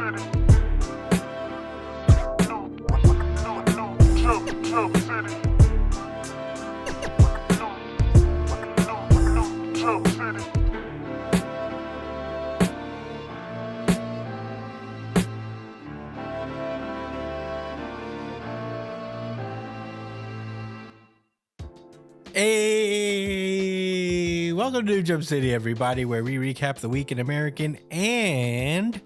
Hey, welcome to New Jump City, everybody, where we recap the week in American and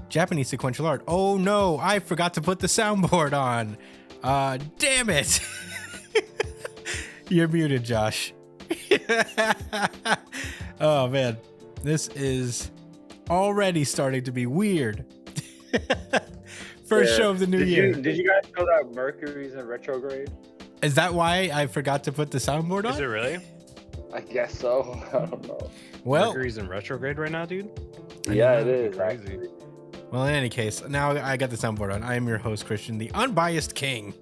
Japanese sequential art. Oh no, I forgot to put the soundboard on. Damn it. You're muted, Josh. Oh man, this is already starting to be weird. First show of the new year. Did you guys know that Mercury's in retrograde? Is that why I forgot to put the soundboard on? Is it really? I guess so. I don't know. Well, Mercury's in retrograde right now, dude. Yeah, it is. Crazy. Well, in any case, now I got the soundboard on. I am your host, Christian, the unbiased king,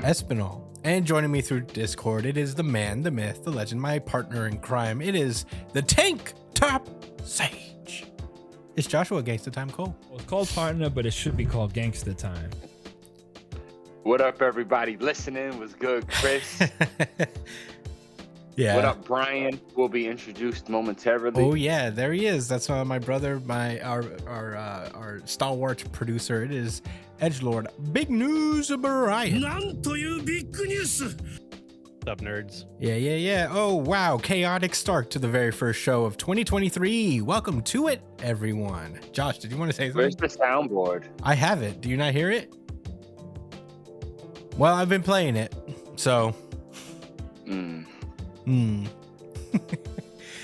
Espinal. And joining me through Discord, it is the man, the myth, the legend, my partner in crime. It is the Tank Top Sage. It's Joshua Gangsta Time Cole. Well, it's called partner, but it should be called Gangsta Time. What up, everybody listening? Was good, Chris? Yeah. What up, Brian? Will be introduced momentarily. Oh yeah, there he is. That's my brother, our stalwart producer. It is Edgelord. Big news, Brian. What's up, nerds? Yeah. Oh wow, chaotic start to the very first show of 2023. Welcome to it, everyone. Josh, did you want to say something? Where's the soundboard? I have it. Do you not hear it? Well, I've been playing it, so.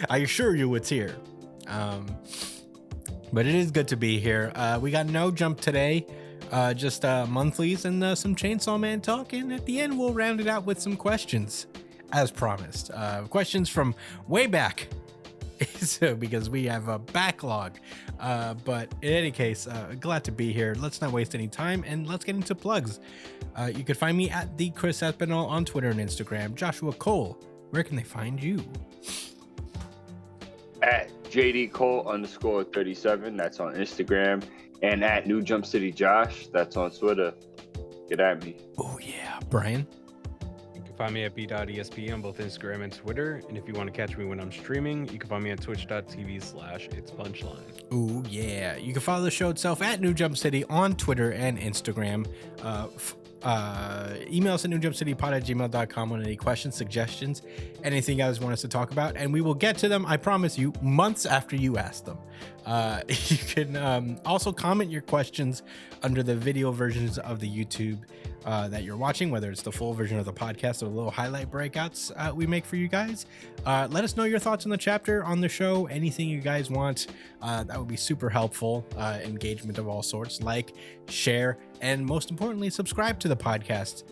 I assure you it's here. But it is good to be here. We got no jump today, just monthlies and some Chainsaw Man talk. And at the end, we'll round it out with some questions, as promised. Questions from way back. So, because we have a backlog. But in any case, glad to be here. Let's not waste any time and let's get into plugs. You can find me at the Chris Espinal on Twitter and Instagram. Joshua Cole, where can they find you? At JD Cole _37. That's on Instagram. And at New Jump City Josh. That's on Twitter. Get at me. Oh yeah, Brian. You can find me at b.esp on both Instagram and Twitter. And if you want to catch me when I'm streaming, you can find me at twitch.tv/itspunchline. Oh yeah, you can follow the show itself at New Jump City on Twitter and Instagram. Email us at newjumpcitypod@gmail.com on any questions, suggestions, anything you guys want us to talk about, and we will get to them, I promise you, months after you ask them. You can also comment your questions under the video versions of the YouTube that you're watching, whether it's the full version of the podcast or the little highlight breakouts we make for you guys. Let us know your thoughts on the chapter, on the show, anything you guys want. That would be super helpful. Engagement of all sorts, like, share, and most importantly, subscribe to the podcast.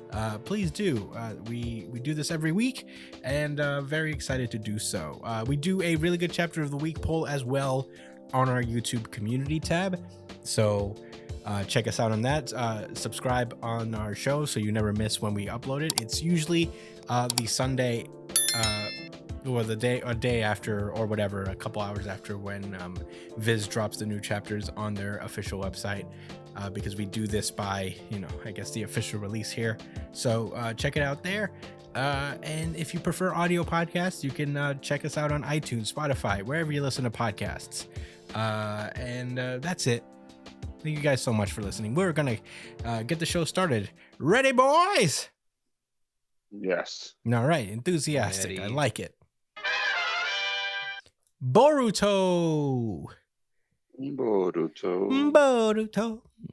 Please do. We do this every week, and very excited to do so. We do a really good chapter of the week poll as well on our YouTube community tab. So check us out on that. Subscribe on our show so you never miss when we upload it. It's usually the Sunday or the day after, or whatever, a couple hours after, when Viz drops the new chapters on their official website, because we do this by, I guess the official release here. So check it out there. And if you prefer audio podcasts, you can check us out on iTunes, Spotify, wherever you listen to podcasts. And that's it. Thank you guys so much for listening. We're gonna get the show started. Ready, boys? Yes. All right, enthusiastic. Ready. I like it. Boruto.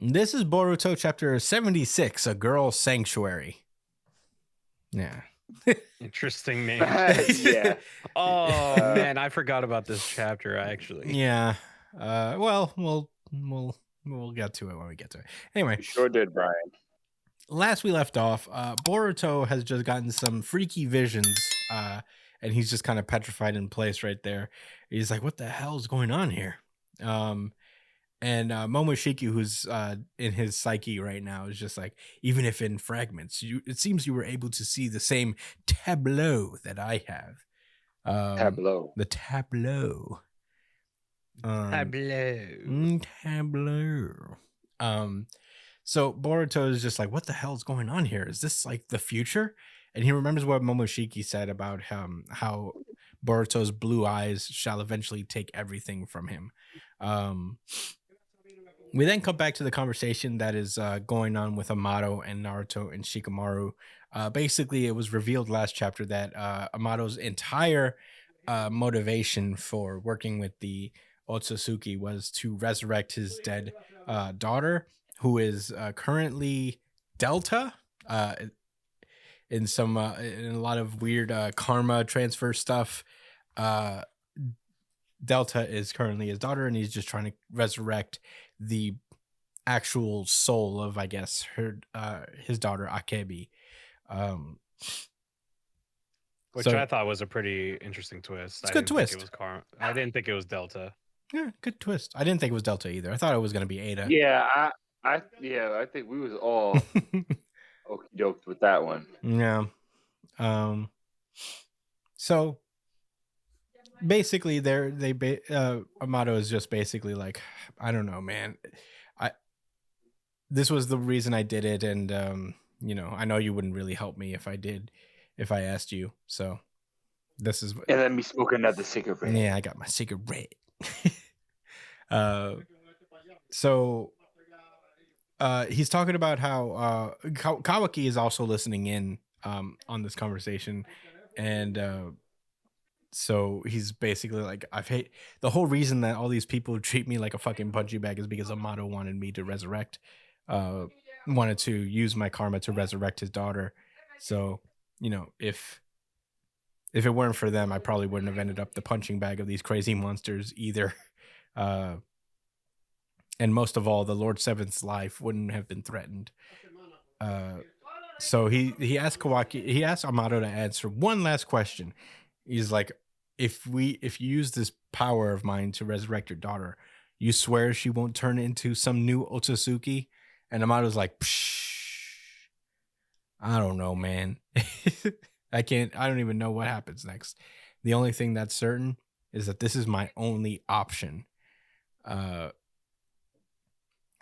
This is Boruto chapter 76, A Girl Sanctuary. Yeah. Interesting name. Yeah. Oh man, I forgot about this chapter actually. Yeah. Well, we'll get to it when we get to it. Anyway. You sure did, Brian. Last we left off, Boruto has just gotten some freaky visions, and he's just kind of petrified in place right there. He's like, what the hell is going on here? And Momoshiki, who's in his psyche right now, is just like, even if in fragments, it seems you were able to see the same tableau that I have. Tableau. The tableau. Tableau. Tableau. So Boruto is just like, what the hell's going on here? Is this like the future? And he remembers what Momoshiki said about how Boruto's blue eyes shall eventually take everything from him. We then come back to the conversation that is going on with Amato and Naruto and Shikamaru. Basically, it was revealed last chapter that Amato's entire motivation for working with the Otsutsuki was to resurrect his dead daughter, who is currently Delta. In some in a lot of weird karma transfer stuff. Delta is currently his daughter, and he's just trying to resurrect the actual soul of, I guess, her his daughter Akebi. Which I thought was a pretty interesting twist. It's a good twist. I didn't think it was Delta. Yeah, good twist. I didn't think it was Delta either. I thought it was going to be Ada. Yeah, I think we was all okey doked with that one. Yeah. So basically, Amato is just basically like, I don't know, man. This was the reason I did it, and I know you wouldn't really help me if I asked you. So this is. And let me smoke another cigarette. Yeah, I got my cigarette. So he's talking about how Kawaki is also listening in on this conversation, and so he's basically like, the whole reason that all these people treat me like a fucking punching bag is because Amato wanted me to resurrect, wanted to use my karma to resurrect his daughter. So, if it weren't for them, I probably wouldn't have ended up the punching bag of these crazy monsters either. And most of all, the Lord Seventh's life wouldn't have been threatened. So he asked Amato to answer one last question. He's like, if you use this power of mine to resurrect your daughter, you swear she won't turn into some new Otsutsuki? And Amato's like, psh, I don't know, man. I don't even know what happens next. The only thing that's certain is that this is my only option.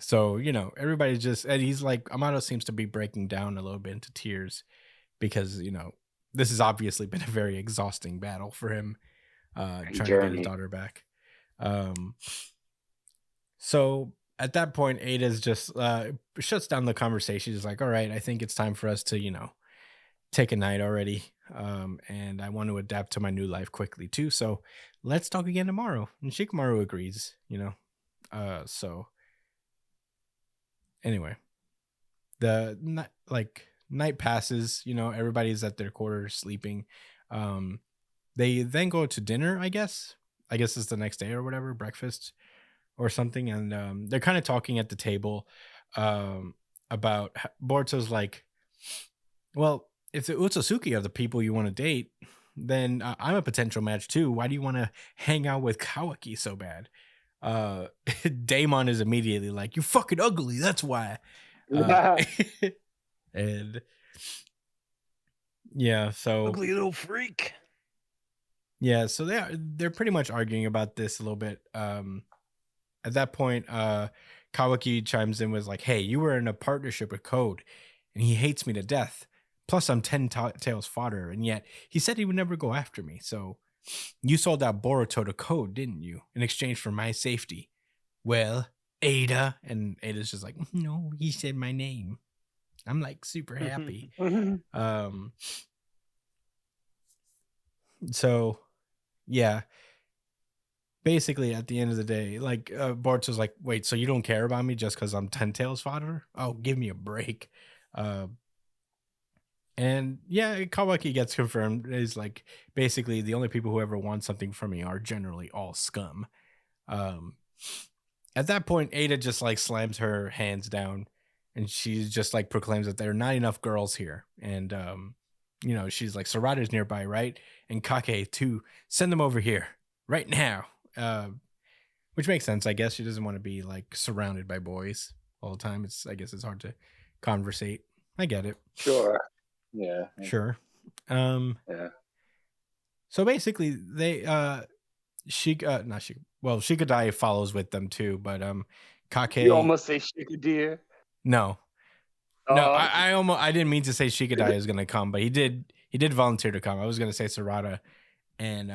So, everybody's just, and he's like, Amato seems to be breaking down a little bit into tears because, this has obviously been a very exhausting battle for him, trying to get his daughter back. So at that point, Ada's just shuts down the conversation. She's like, all right, I think it's time for us to, take a night already. And I want to adapt to my new life quickly too. So let's talk again tomorrow. And Shikamaru agrees, so anyway, the night passes, everybody's at their quarters sleeping. They then go to dinner, I guess it's the next day or whatever, breakfast or something. And they're kind of talking at the table about Boruto's like, well, if the Otsutsuki are the people you want to date, then I'm a potential match too. Why do you want to hang out with Kawaki so bad? Daemon is immediately like, you fucking ugly, that's why. And yeah, so ugly little freak. Yeah, so they're pretty much arguing about this a little bit. At that point, Kawaki chimes in, was like, hey, you were in a partnership with Code and he hates me to death, plus I'm 10 tails fodder, and yet he said he would never go after me. So you sold out Boruto to Code, didn't you, in exchange for my safety? Well, Ada. And Ada's just like, no, he said my name. I'm like super happy. So yeah, basically at the end of the day, like Boruto's like, wait, so you don't care about me just because I'm 10 tails fodder? Oh, give me a break. And yeah, Kawaki gets confirmed. Is like, basically the only people who ever want something from me are generally all scum. At that point, Ada just like slams her hands down, and she just like proclaims that there are not enough girls here. And she's like, Sarada's nearby, right? And Kake too. Send them over here right now. Which makes sense, I guess. She doesn't want to be like surrounded by boys all the time. I guess it's hard to conversate. I get it. Sure. Yeah. Sure. Yeah. So basically, they well, Shikadai follows with them too, but You Kake, almost say Shikadeer. no. No, Oh, I didn't mean to say Shikadai is gonna come, but he did volunteer to come. I was gonna say Sarada and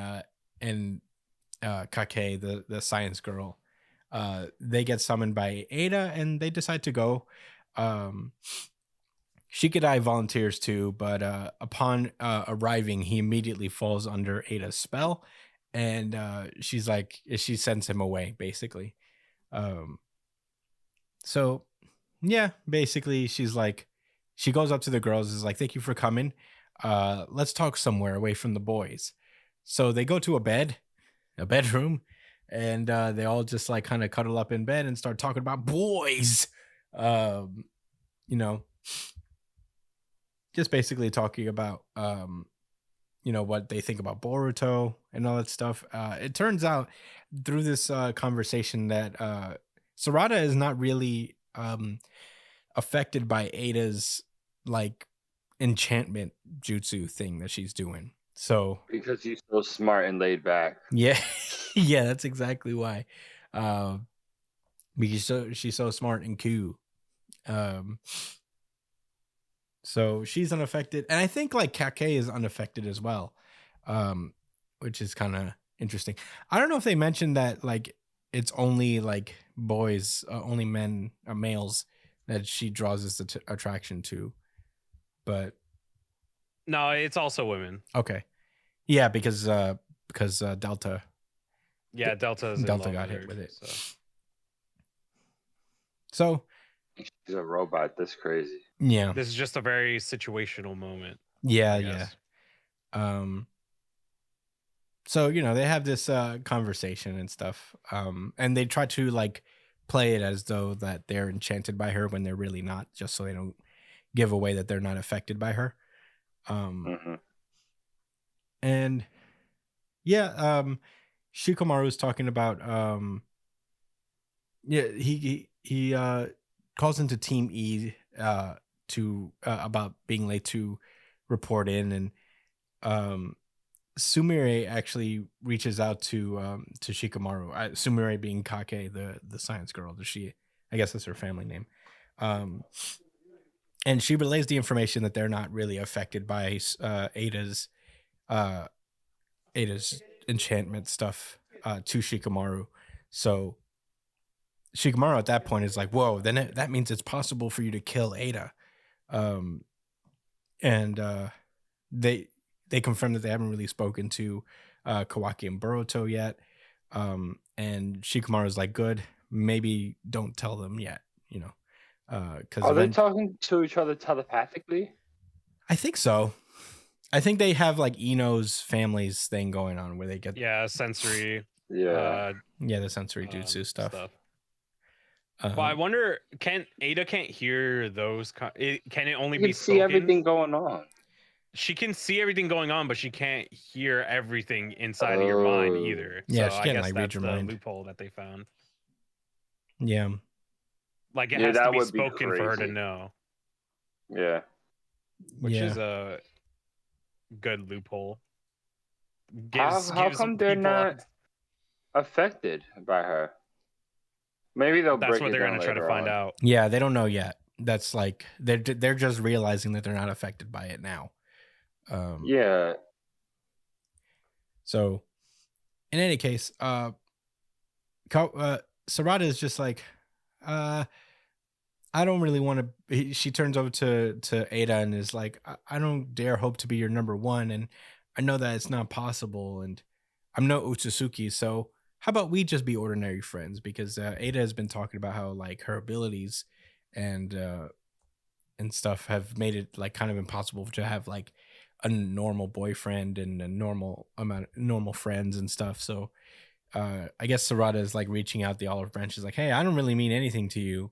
Kake, the science girl. They get summoned by Ada and they decide to go. Shikadai volunteers too, but upon arriving, he immediately falls under Ada's spell, and she sends him away, basically. So yeah, basically she goes up to the girls, is like, "Thank you for coming. Let's talk somewhere away from the boys." So they go to a bedroom, and they all just like kind of cuddle up in bed and start talking about boys. You know, just basically talking about what they think about Boruto and all that stuff. It turns out through this conversation that Sarada is not really affected by Ada's like enchantment jutsu thing that she's doing. So because he's so smart and laid back. yeah, yeah, that's exactly why. Because she's so smart and cool. So she's unaffected, and I think like Kake is unaffected as well, which is kind of interesting. I don't know if they mentioned that like it's only like boys, only men, males that she draws this attraction to, but No, it's also women. okay, yeah, because Delta Yeah, Delta got hit with it. So She's a robot. That's crazy. yeah, this is just a very situational moment. yeah. So they have this conversation and stuff, and they try to like play it as though that they're enchanted by her when they're really not, just so they don't give away that they're not affected by her. And yeah, Shikamaru's talking about he calls into Team E to about being late to report in, and Sumire actually reaches out to Shikamaru. Sumire being Kake, the science girl. I guess that's her family name. And she relays the information that they're not really affected by Ada's enchantment stuff to Shikamaru. So Shikamaru at that point is like, "Whoa, then that means it's possible for you to kill Ada." And they confirm that they haven't really spoken to Kawaki and Boruto yet. And Shikamaru is like, "Good, maybe don't tell them yet." Because are they talking to each other telepathically? I think so. I think they have like Ino's family's thing going on where they get sensory. Yeah, the sensory jutsu stuff. Well, I wonder, Ada can't hear those? Can it only you be can see spoken? everything going on. She can see everything going on, but she can't hear everything inside of your mind either. Yeah, so she can't like read your mind. Loophole that they found. Yeah, like it has to be spoken for her to know. Yeah, which is a good loophole. How come they're not affected by her? Maybe that's what they're gonna try to find out. Yeah, they don't know yet. That's like they're just realizing that they're not affected by it now. Yeah. So, in any case, Sarada is just like, I don't really want to. She turns over to Ada and is like, I don't dare hope to be your number one, and I know that it's not possible, and I'm no Otsutsuki, so how about we just be ordinary friends? Because Ada has been talking about how like her abilities and stuff have made it like kind of impossible to have like a normal boyfriend and a normal amount of normal friends and stuff. So I guess Sarada is like reaching out the olive branch, is like, hey, I don't really mean anything to you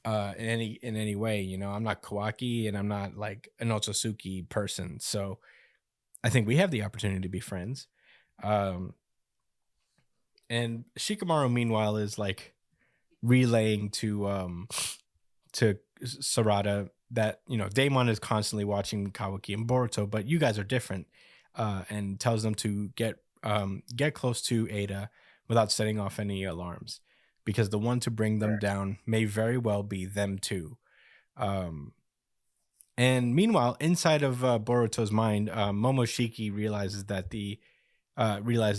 in any way. I'm not Kawaki and I'm not like an Otsutsuki person. So I think we have the opportunity to be friends. And Shikamaru, meanwhile, is like relaying to Sarada that Daemon is constantly watching Kawaki and Boruto, but you guys are different, and tells them to get close to Ada without setting off any alarms, because the one to bring them down may very well be them too. And meanwhile, inside of Boruto's mind, Momoshiki realizes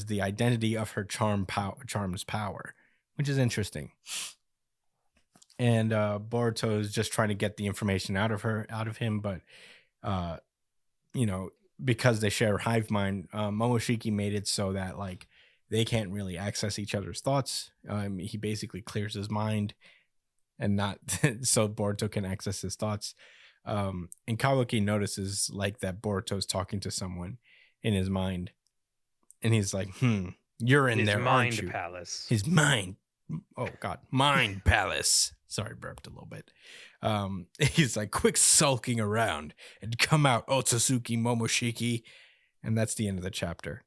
the identity of her charm's power, which is interesting. And Boruto is just trying to get the information out of him, but because they share hive mind, Momoshiki made it so that like they can't really access each other's thoughts. He basically clears his mind, and not so Boruto can access his thoughts. And Kawaki notices like that Boruto's talking to someone in his mind, and he's like, you're in His there, mind aren't you? palace. His mind. Oh God, mind palace. Sorry, burped a little bit. He's like, quick sulking around and come out, Otsutsuki Momoshiki. And that's the end of the chapter.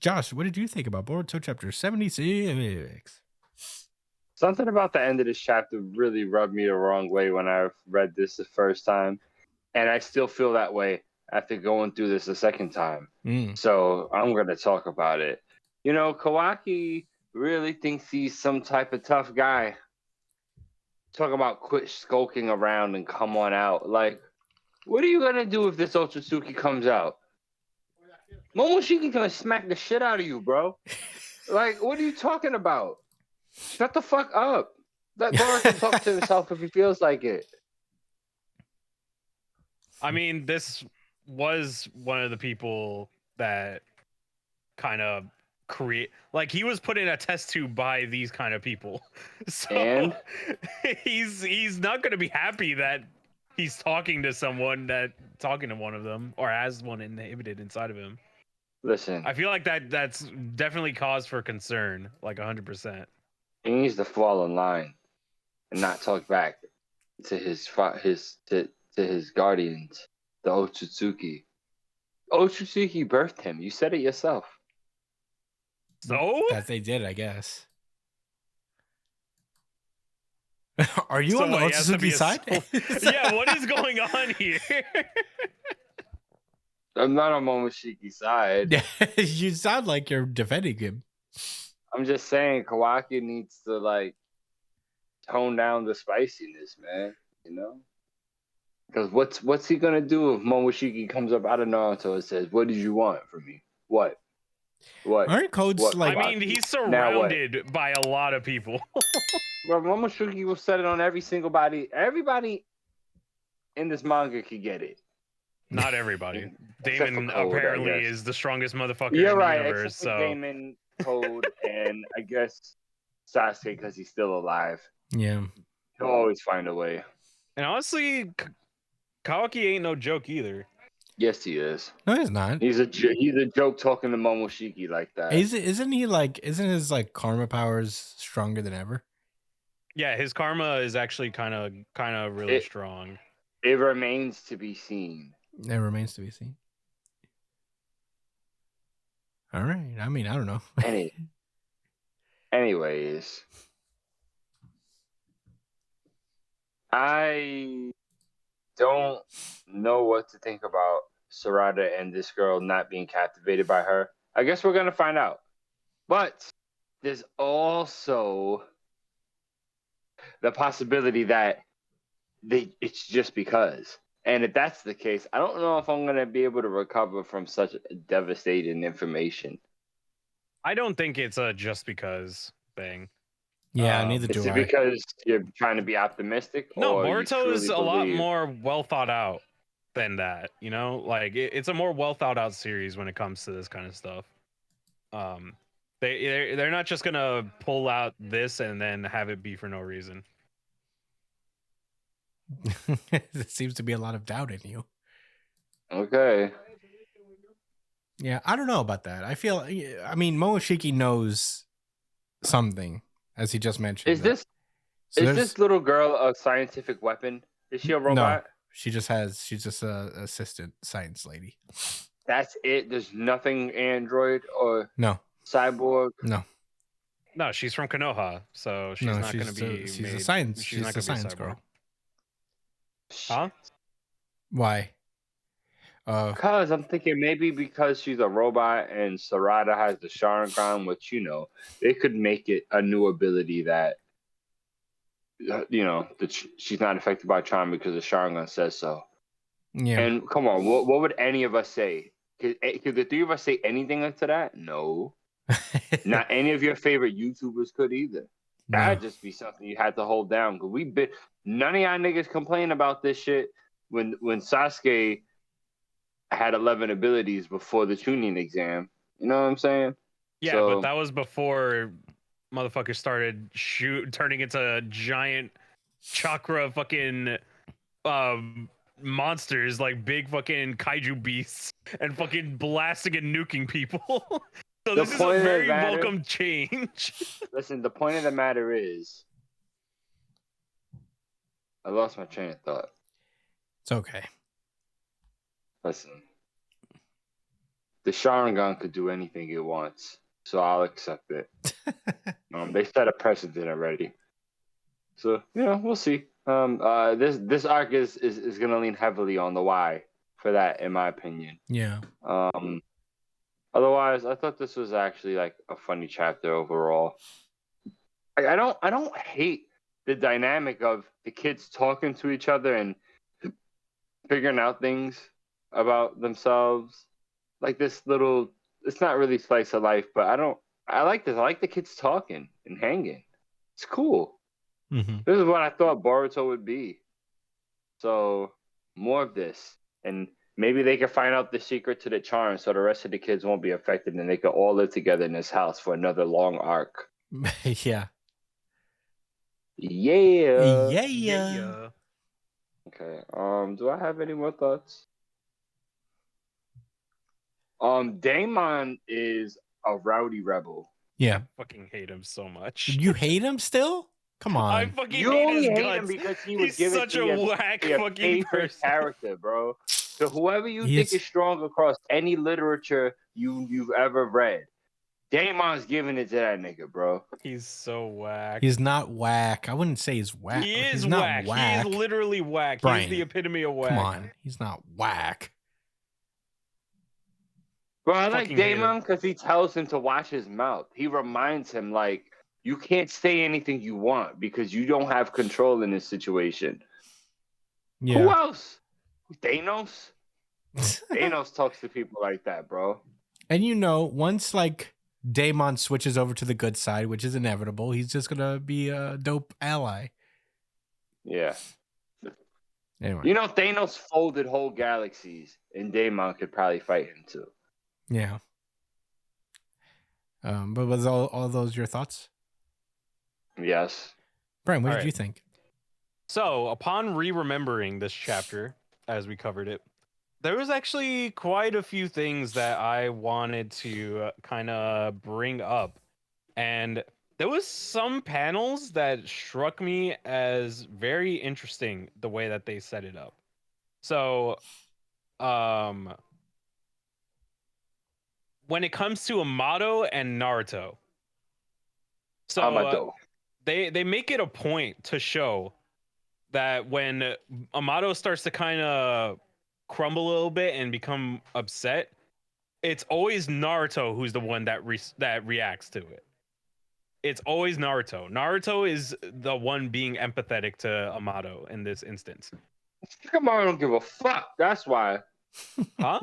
Josh, what did you think about Boruto chapter 76? Something about the end of this chapter really rubbed me the wrong way when I read this the first time. And I still feel that way after going through this the second time. So I'm going to talk about it. Kawaki really thinks he's some type of tough guy. Talk about quit skulking around and come on out. Like, what are you going to do if this Otsutsuki comes out? Momoshiki gonna smack the shit out of you, bro. Like, what are you talking about? Shut the fuck up. Let Boruto talk to himself if he feels like it. I mean, this was one of the people that kind of he was put in a test tube by these kind of people. So And? he's not going to be happy that he's talking to one of them, or has one inhibited inside of him. Listen, I feel like that's definitely cause for concern, like 100%. he needs to fall in line and not talk back to his guardians, the Otsutsuki. Otsutsuki birthed him. You said it yourself. So That they did, I guess. Are you on the he has to be Otsutsuki side? Yeah, what is going on here? I'm not on Momoshiki's side. You sound like you're defending him. I'm just saying Kawaki needs to like tone down the spiciness, man. Because what's he gonna do if Momoshiki comes up out of Naruto and says, "What did you want from me? What? Aren't codes What? like? I mean, he's surrounded by a lot of people. Well, Momoshiki will set it on every single body. Everybody in this manga could get it. Not everybody. Except Damon for Code, I apparently guess. is the strongest motherfucker You're in right. the universe. Except for So Damon, Code, and I guess Sasuke because he's still alive. Yeah. He'll always find a way. And honestly, Kawaki ain't no joke either. Yes, he is. No, he's not. He's a joke talking to Momoshiki like that. Isn't his like karma powers stronger than ever? Yeah, his karma is actually kind of really strong. It remains to be seen. It remains to be seen. All right. I mean, I don't know. Anyways, I don't know what to think about Sarada and this girl not being captivated by her. I guess we're gonna find out. But there's also the possibility that it's just because. And if that's the case, I don't know if I'm gonna be able to recover from such devastating information. I don't think it's a just because thing. Yeah, neither do Is it I. because you're trying to be optimistic? No, or you Boruto is truly a lot believe- more well thought out than that. Like it's a more well thought out series when it comes to this kind of stuff. They're not just gonna pull out this and then have it be for no reason. There seems to be a lot of doubt in you. Okay. Yeah, I don't know about that. I mean, Momoshiki knows something, as he just mentioned. Is this little girl a scientific weapon? Is she a robot? No, she's just a assistant science lady. That's it. There's nothing android or No, cyborg. No, she's from Konoha, so she's not going to be. She's a science. She's a science girl. Huh? Why? Because I'm thinking maybe because she's a robot and Sarada has the Sharingan, which they could make it a new ability that she's not affected by charm because the Sharingan says so. Yeah. And come on, what would any of us say? Could the three of us say anything to that? No. Not any of your favorite YouTubers could either. That'd just be something you had to hold down. Because none of y'all niggas complain about this shit when Sasuke had 11 abilities before the tuning exam. You know what I'm saying? Yeah, So, but that was before motherfuckers started turning into giant chakra fucking monsters, like big fucking kaiju beasts, and fucking blasting and nuking people. So this is a very welcome change. Listen, the point of the matter is, I lost my train of thought. It's okay. Listen, the Sharingan could do anything it wants, so I'll accept it. They set a precedent already, so we'll see. This arc is gonna lean heavily on the why for that, in my opinion. Yeah. Otherwise, I thought this was actually like a funny chapter overall. I don't hate the dynamic of the kids talking to each other and figuring out things about themselves. Like this little, it's not really slice of life, but I like this. I like the kids talking and hanging. It's cool. Mm-hmm. This is what I thought Boruto would be. So more of this, and maybe they can find out the secret to the charm, so the rest of the kids won't be affected, and they can all live together in this house for another long arc. Yeah. Yeah. Okay. Do I have any more thoughts? Daemon is a rowdy rebel. Yeah. I fucking hate him so much. You hate him still? Come on. I fucking You hate only his hate guts. him because he was He's given such to a whack your fucking favorite person. character, bro. So whoever you think is strong across any literature you've ever read, Daemon's giving it to that nigga, bro. He's so whack. He's not whack. I wouldn't say he's whack. He is he's not whack. whack. He is literally whack. Brian, He's the epitome of whack. Come on. He's not whack. Bro, I like Daemon because he tells him to watch his mouth. He reminds him, like, you can't say anything you want because you don't have control in this situation. Yeah. Who else? Thanos? Thanos talks to people like that, bro. And once like Daemon switches over to the good side, which is inevitable, he's just gonna be a dope ally. Yeah. Anyway. Thanos folded whole galaxies, and Daemon could probably fight him too. Yeah. But was all those your thoughts? Yes. Brian, what did you think? So, upon re-remembering this chapter, as we covered it, there was actually quite a few things that I wanted to kind of bring up. And there was some panels that struck me as very interesting the way that they set it up. So, when it comes to Amato and Naruto, so they make it a point to show that when Amato starts to kind of crumble a little bit and become upset, it's always Naruto who's the one that reacts to it. It's always Naruto. Naruto is the one being empathetic to Amato in this instance. Shikamaru don't give a fuck. That's why. Huh?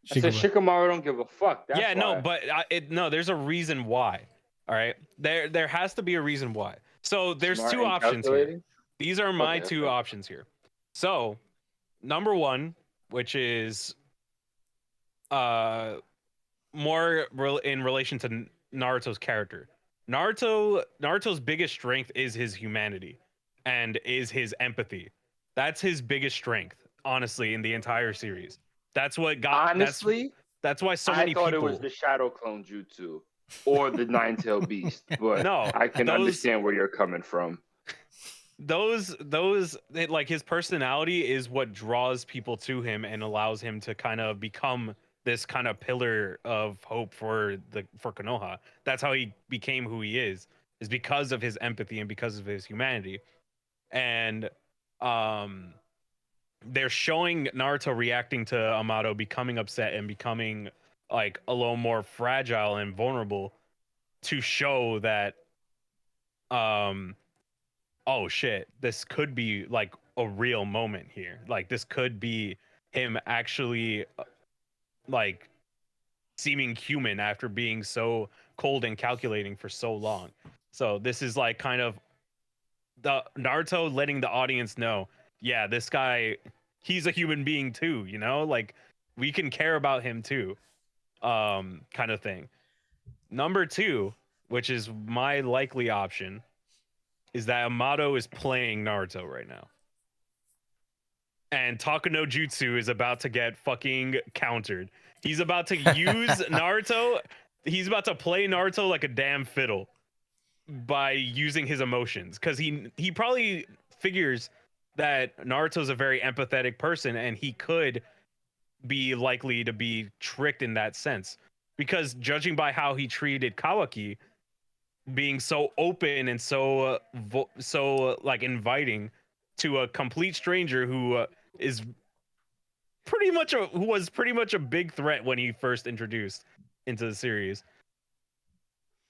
I said Shikamaru don't give a fuck. That's yeah, why. no, but there's a reason why. All right, there has to be a reason why. So there's two options here. These are my two options here. So, number one, which is more in relation to Naruto's character. Naruto's biggest strength is his humanity and is his empathy. That's his biggest strength, honestly, in the entire series. That's what got honestly. That's why so many people. I thought it was the Shadow Clone Jutsu or the Nine-Tailed Beast, but no, I can understand where you're coming from. Those like his personality is what draws people to him and allows him to kind of become this kind of pillar of hope for Konoha. That's how he became who he is because of his empathy and because of his humanity. And they're showing Naruto reacting to Amato becoming upset and becoming like a little more fragile and vulnerable to show that oh shit, this could be like a real moment here. Like this could be him actually like seeming human after being so cold and calculating for so long. So this is like kind of the Naruto letting the audience know, yeah, this guy, he's a human being too, you know? Like we can care about him too. Kind of thing. Number 2, which is my likely option, is that Amato is playing Naruto right now. And Taka no Jutsu is about to get fucking countered. He's about to use Naruto. He's about to play Naruto like a damn fiddle by using his emotions. Because he probably figures that Naruto's a very empathetic person and he could be likely to be tricked in that sense. Because judging by how he treated Kawaki, being so open and so like inviting to a complete stranger who is who was pretty much a big threat when he first introduced into the series,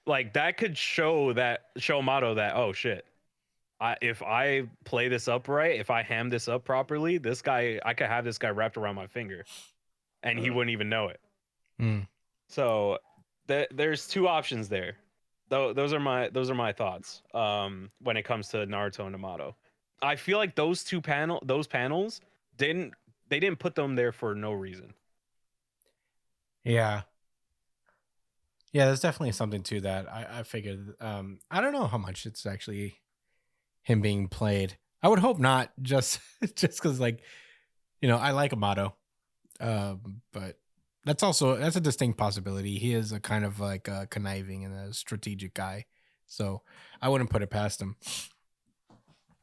like that could show Amato that, oh shit, if I play this up right, if I ham this up properly, this guy, I could have this guy wrapped around my finger and he wouldn't even know it. So there's 2 options there. Those are my thoughts when it comes to Naruto and Amato. I feel like those panels didn't put them there for no reason. Yeah, there's definitely something to that. I figured I don't know how much it's actually him being played. I would hope not, just because, like, you know, I like Amato, but that's a distinct possibility. He is a kind of like a conniving and a strategic guy, so I wouldn't put it past him.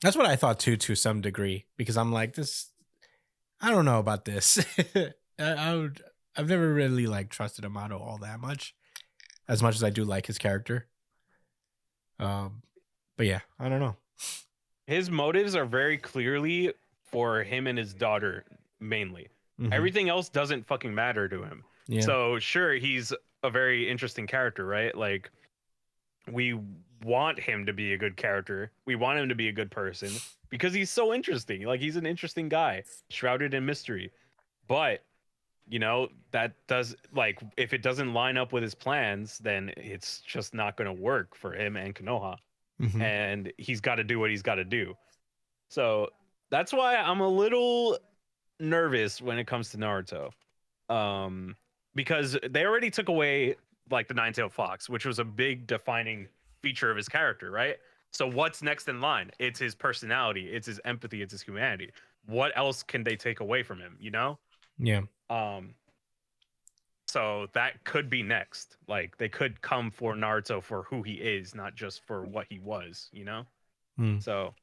That's what I thought too, to some degree, because I'm like, this, I don't know about this. I've never really like trusted Amato all that much as I do like his character. But yeah, I don't know. His motives are very clearly for him and his daughter mainly. Mm-hmm. Everything else doesn't fucking matter to him. Yeah. So sure, he's a very interesting character, right? Like, we want him to be a good character. We want him to be a good person because he's so interesting. Like, he's an interesting guy, shrouded in mystery. But, you know, that does, like, if it doesn't line up with his plans, then it's just not going to work for him and Konoha. Mm-hmm. And he's got to do what he's got to do. So that's why I'm a little nervous when it comes to Naruto. Because they already took away, like, the Nine-Tailed Fox, which was a big defining feature of his character, right? So what's next in line? It's his personality, it's his empathy, it's his humanity. What else can they take away from him, you know? Yeah. So that could be next. Like, they could come for Naruto for who he is, not just for what he was, you know? So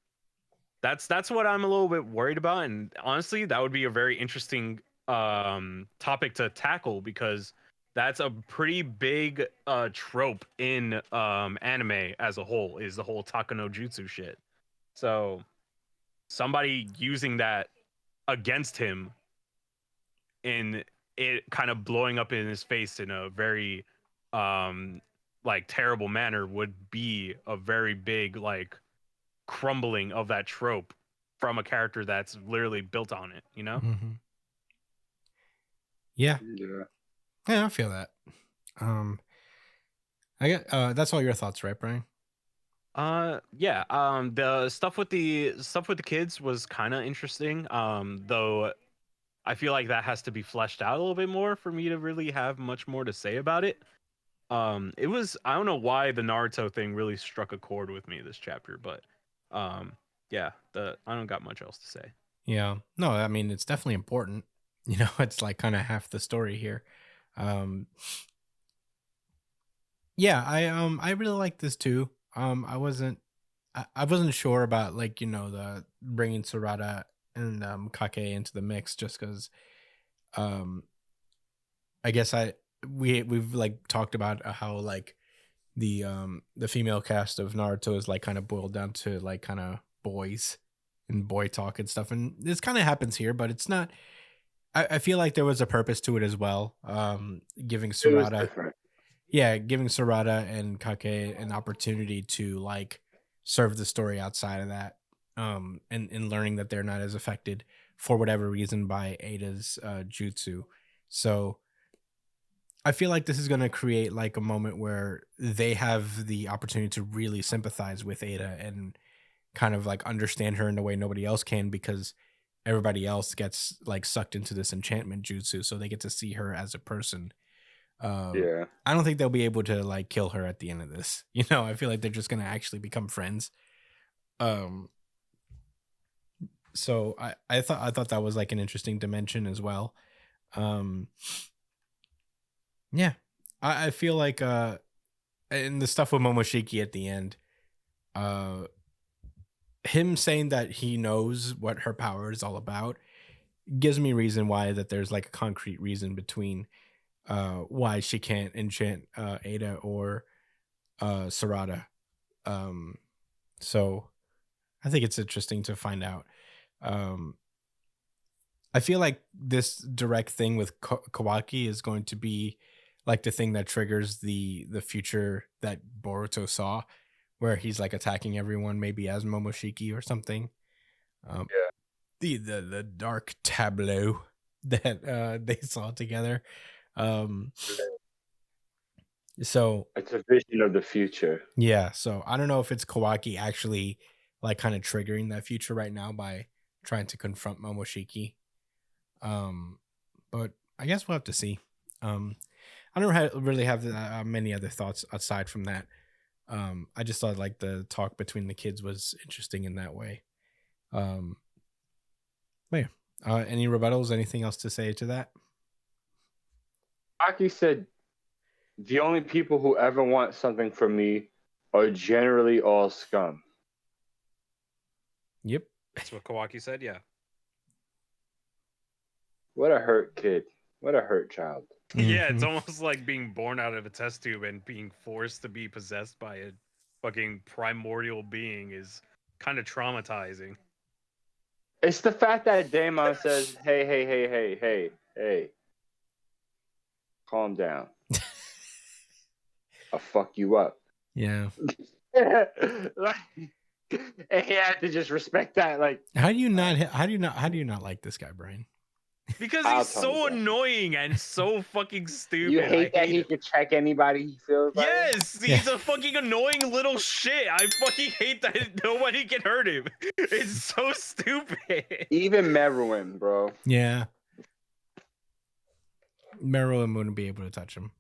that's what I'm a little bit worried about. And honestly, that would be a very interesting topic to tackle, because that's a pretty big trope in anime as a whole, is the whole Taka no Jutsu shit. So somebody using that against him, in it kind of blowing up in his face in a very like terrible manner, would be a very big, like, crumbling of that trope from a character that's literally built on it, you know? Mm-hmm. Yeah, I feel that. I get that's all your thoughts, right, Brian? Yeah. The stuff with the kids was kind of interesting. Though I feel like that has to be fleshed out a little bit more for me to really have much more to say about it. It was, I don't know why the Naruto thing really struck a chord with me this chapter, but yeah, I don't got much else to say. Yeah, no, I mean, it's definitely important. You know, it's like kind of half the story here. Yeah, I really like this too. I wasn't sure about, like, you know, the bringing Sarada and Kake into the mix, just because I guess we've like talked about how, like, the female cast of Naruto is like kind of boiled down to like kind of boys and boy talk and stuff. And this kind of happens here, but it's not. I feel like there was a purpose to it as well. Giving Sarada, giving Sarada and Kake an opportunity to like serve the story outside of that. And learning that they're not as affected for whatever reason by Ada's jutsu. So I feel like this is going to create like a moment where they have the opportunity to really sympathize with Ada and kind of like understand her in a way nobody else can, because everybody else gets like sucked into this enchantment jutsu, so they get to see her as a person. I don't think they'll be able to like kill her at the end of this. You know, I feel like they're just going to actually become friends. So I thought that was like an interesting dimension as well. Yeah, I feel like and the stuff with Momoshiki at the end, him saying that he knows what her power is all about gives me reason why that there's like a concrete reason between why she can't enchant Ada or Sarada. So I think it's interesting to find out. I feel like this direct thing with Kawaki is going to be like the thing that triggers the future that Boruto saw, where he's like attacking everyone, maybe as Momoshiki or something. The dark tableau that they saw together. So it's a vision of the future. Yeah, so I don't know if it's Kawaki actually like kind of triggering that future right now by trying to confront Momoshiki. But I guess we'll have to see. I don't really have many other thoughts aside from that. I just thought like the talk between the kids was interesting in that way. But yeah. Any rebuttals? Anything else to say to that? Aki said, the only people who ever want something from me are generally all scum. Yep. That's what Kawaki said, yeah. What a hurt kid. What a hurt child. Yeah, it's almost like being born out of a test tube and being forced to be possessed by a fucking primordial being is kind of traumatizing. It's the fact that Daemon says, hey, calm down. I'll fuck you up. Yeah. And he had to just respect that. Like, how do you not like this guy, Brian? Because he's so annoying and so fucking stupid. You hate that he could check anybody he feels like? Yes, he's a fucking annoying little shit. I fucking hate that nobody can hurt him. It's so stupid. Even Meruem, bro. Yeah. Meruem wouldn't be able to touch him.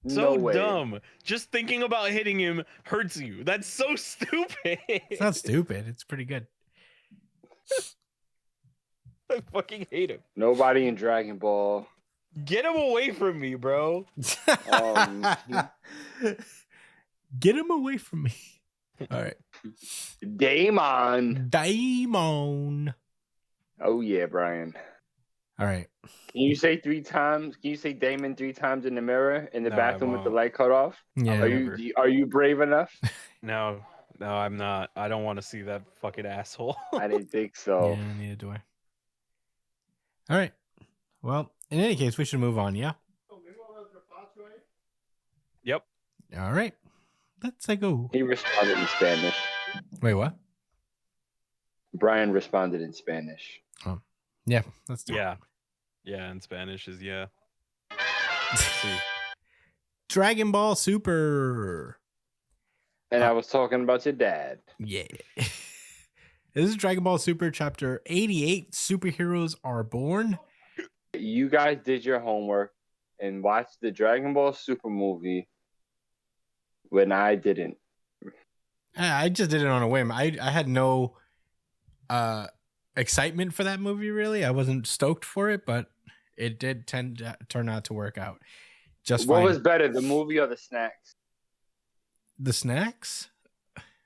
So dumb. Just thinking about hitting him hurts you. That's so stupid. It's not stupid. It's pretty good. I fucking hate him. Nobody in Dragon Ball. Get him away from me, bro. Get him away from me. All right. Daemon. Oh, yeah, Brian. All right. Can you say 3 times? Can you say Damon 3 times in the mirror in the bathroom with the light cut off? Yeah. Are you brave enough? No, I'm not. I don't want to see that fucking asshole. I didn't think so. Yeah, neither do I. All right. Well, in any case, we should move on, yeah? Yep. All right. Let's go. He responded in Spanish. Wait, what? Brian responded in Spanish. Oh. Yeah, let's do it. Yeah, in Spanish is yeah. Let's see. Dragon Ball Super. And I was talking about your dad. Yeah. This is Dragon Ball Super Chapter 88, Superheroes Are Born. You guys did your homework and watched the Dragon Ball Super movie when I didn't. I just did it on a whim. I had no excitement for that movie, really. I wasn't stoked for it, but it did turn out to work out just fine. What was better, the movie or the snacks? The snacks?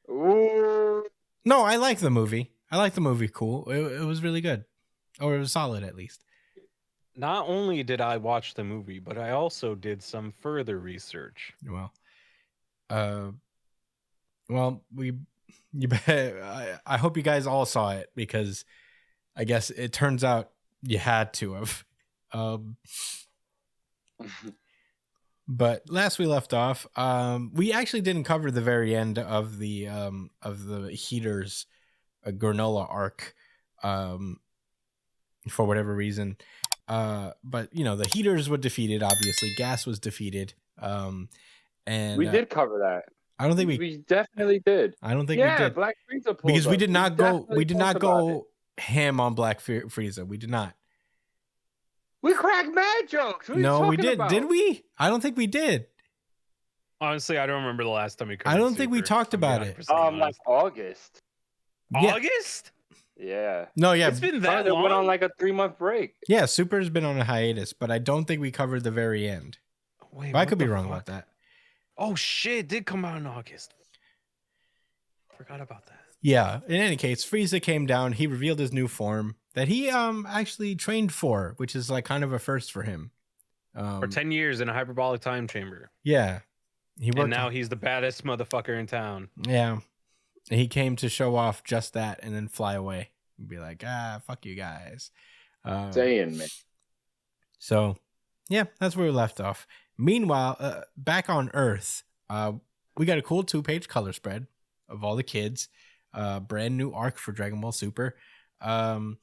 Ooh. No, I like the movie. I like the movie. Cool. It was really good. Or it was solid, at least. Not only did I watch the movie, but I also did some further research. Well, we I hope you guys all saw it, because I guess it turns out you had to have. But last we left off, we actually didn't cover the very end of the Heaters granola arc, for whatever reason. But the Heaters were defeated. Obviously, Gas was defeated. And we did cover that. I don't think we definitely did. I don't think we did. Black Frieza pulled because we up. did not go. We did not go it. ham on Black Frieza. We did not. We cracked mad jokes. No, we did. Did we? I don't think we did. Honestly, I don't remember the last time we covered I don't think we talked about it. Like August. Yeah. August? Yeah. No, yeah. It's been that long. It went on like a 3-month break. Yeah, Super's been on a hiatus, but I don't think we covered the very end. Wait, I could be wrong about that. Oh shit, it did come out in August. Forgot about that. Yeah. In any case, Frieza came down. He revealed his new form that he actually trained for, which is like kind of a first for him. For 10 years in a hyperbolic time chamber. Yeah. And now he's the baddest motherfucker in town. Yeah. And he came to show off just that and then fly away and be like, fuck you guys. Saying, man. So, yeah, that's where we left off. Meanwhile, back on Earth, we got a cool 2-page color spread of all the kids. Brand new arc for Dragon Ball Super. And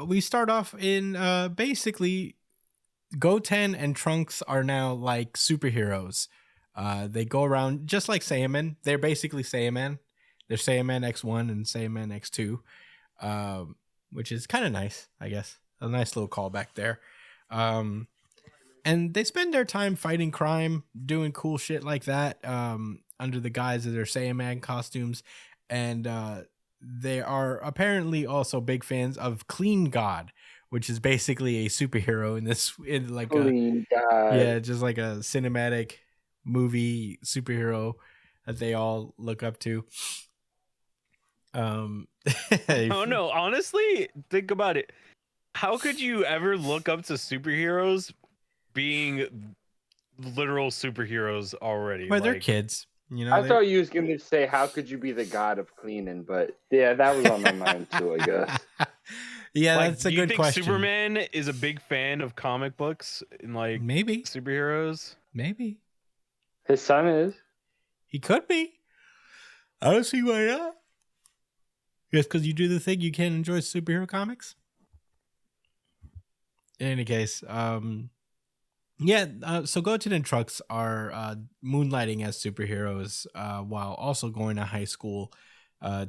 we start off in basically Goten and Trunks are now like superheroes. They go around just like Saiyaman. They're basically Saiyaman. They're Saiyaman X1 and Saiyaman X2, which is kind of nice, I guess. A nice little callback there. And they spend their time fighting crime, doing cool shit like that, under the guise of their Saiyaman costumes. And they are apparently also big fans of Cleangod, which is basically a superhero just like a cinematic movie superhero that they all look up to. Oh no, honestly, think about it. How could you ever look up to superheroes being literal superheroes already? Well, they're kids. I thought you was going to say, how could you be the god of cleaning? But yeah, that was on my mind too, I guess. Yeah, that's a good question. Superman is a big fan of comic books and like maybe superheroes? Maybe. His son is. He could be. I don't see why not. Just because you do the thing, you can't enjoy superhero comics? In any case, so Goten and Trunks are moonlighting as superheroes while also going to high school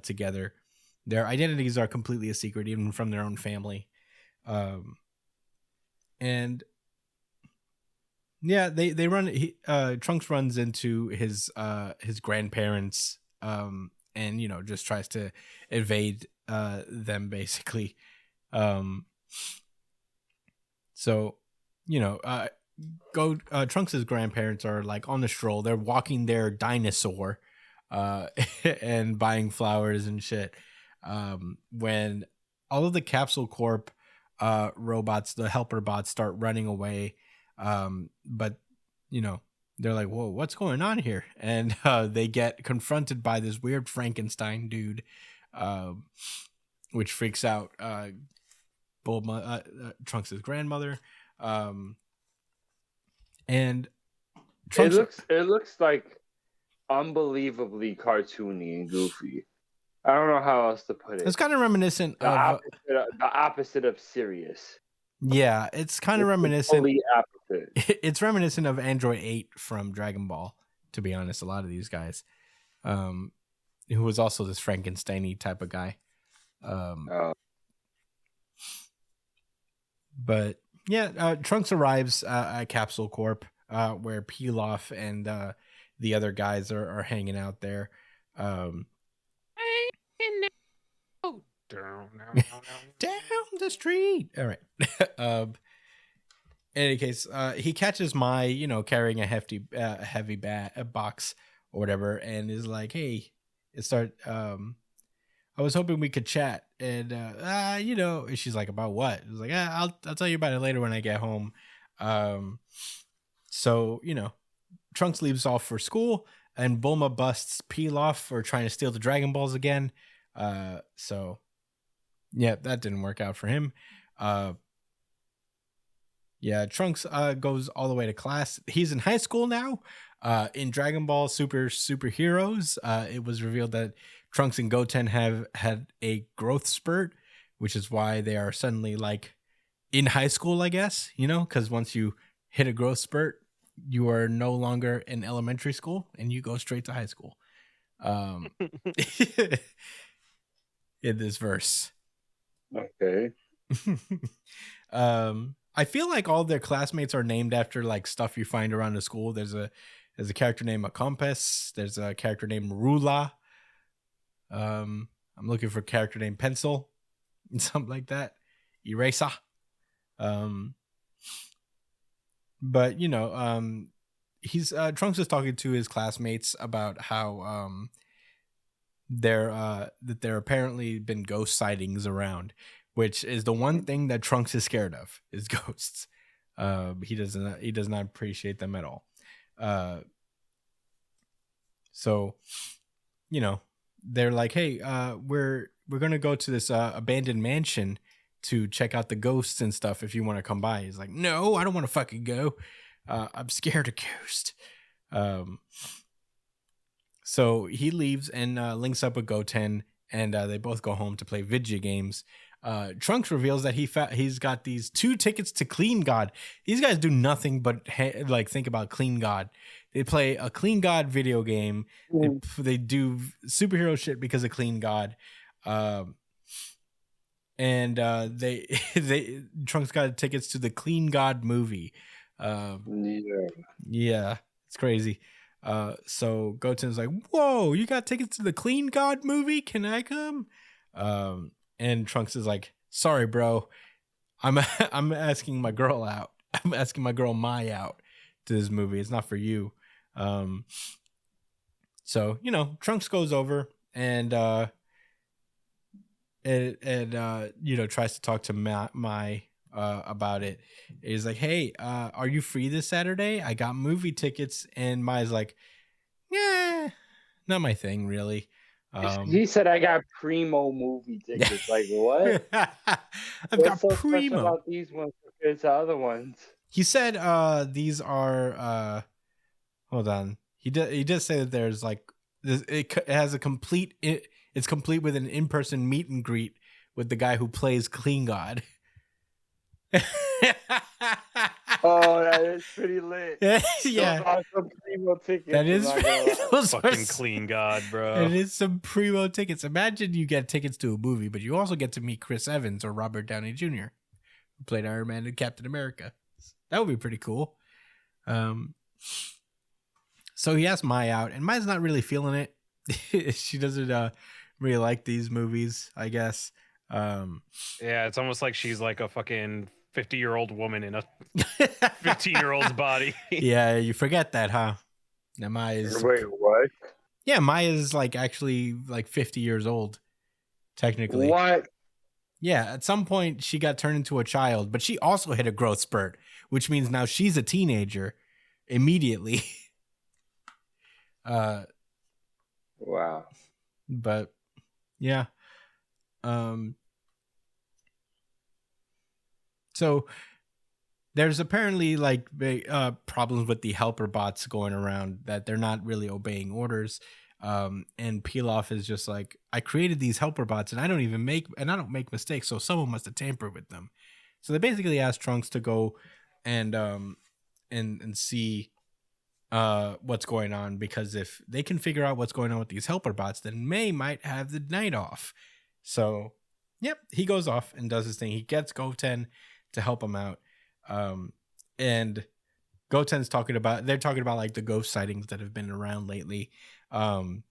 together. Their identities are completely a secret, even from their own family. And yeah, they run. Trunks runs into his grandparents, and just tries to evade them basically. Trunks' grandparents are like on the stroll. They're walking their dinosaur and buying flowers and shit. When all of the Capsule Corp robots, the helper bots, start running away. But they're like, whoa, what's going on here? And they get confronted by this weird Frankenstein dude, which freaks out Trunks' grandmother. And Trunks, it looks like unbelievably cartoony and goofy. I don't know how else to put it. It's kind of reminiscent of the opposite of serious. Yeah, it's kind of reminiscent. Totally opposite. It's reminiscent of Android 8 from Dragon Ball, to be honest. A lot of these guys, who was also this Frankenstein-y type of guy. But yeah, Trunks arrives at Capsule Corp, where Pilaf and the other guys are hanging out there. Down the street. All right. In any case, he catches Mai, carrying a heavy box or whatever, and is like, "Hey, I was hoping we could chat." And she's like, "About what?" It's like, I'll tell you about it later when I get home. So Trunks leaves off for school, and Bulma busts Pilaf for trying to steal the Dragon Balls again. So yeah, that didn't work out for him. Yeah, Trunks goes all the way to class. He's in high school now. In Dragon Ball Superheroes, it was revealed that Trunks and Goten have had a growth spurt, which is why they are suddenly like in high school, I guess, because once you hit a growth spurt, you are no longer in elementary school and you go straight to high school. In this verse. Okay. I feel like all their classmates are named after like stuff you find around the school. There's a character named a compass. There's a character named Rula. I'm looking for a character named Pencil and something like that. Eraser. But he's Trunks is talking to his classmates about how that there apparently been ghost sightings around, which is the one thing that Trunks is scared of is ghosts. He does not appreciate them at all. So, they're like, hey, we're gonna go to this abandoned mansion to check out the ghosts and stuff. If you want to come by, he's like, no, I don't want to fucking go. I'm scared of ghosts. So he leaves and links up with Goten, and they both go home to play video games. Trunks reveals that he's got these 2 tickets to Cleangod. These guys do nothing but think about Cleangod. They play a Cleangod video game. They do superhero shit because of Cleangod. And Trunks got tickets to the Cleangod movie. Yeah, it's crazy. So Goten's like, whoa, you got tickets to the Cleangod movie? Can I come? And Trunks is like, sorry, bro. I'm asking my girl out. I'm asking my girl Mai out to this movie. It's not for you. So, Trunks goes over and tries to talk to Mai about it. He's like, hey, are you free this Saturday? I got movie tickets. And Mai's like, yeah, not my thing, really. He said, I got primo movie tickets. Like, what? I've got so primo about these ones compared to other ones. He said these are hold on. He did say that there's like it has a complete it's complete with an in-person meet and greet with the guy who plays Cleangod. Oh, that is pretty lit. Yeah. Those are some primo tickets. That is fucking Cleangod, bro. It is some primo tickets. Imagine you get tickets to a movie, but you also get to meet Chris Evans or Robert Downey Jr., who played Iron Man and Captain America. That would be pretty cool. So he asked Mai out, and Mai's not really feeling it. She doesn't really like these movies, I guess. Yeah, it's almost like she's like a fucking 50-year-old woman in a 15-year-old's body. Yeah, you forget that, huh? Now Mai is. Wait, what? Yeah, Mai is actually 50 years old, technically. What? Yeah, at some point she got turned into a child, but she also hit a growth spurt, which means now she's a teenager immediately. Wow. But yeah. So there's apparently problems with the helper bots going around, that they're not really obeying orders. And Pilaf is just like, I created these helper bots and I don't make mistakes, so someone must have tampered with them. So they basically asked Trunks to go and see what's going on, because if they can figure out what's going on with these helper bots, then May might have the night off. So yep, he goes off and does his thing. He gets Goten to help him out. And Goten's talking about the ghost sightings that have been around lately. And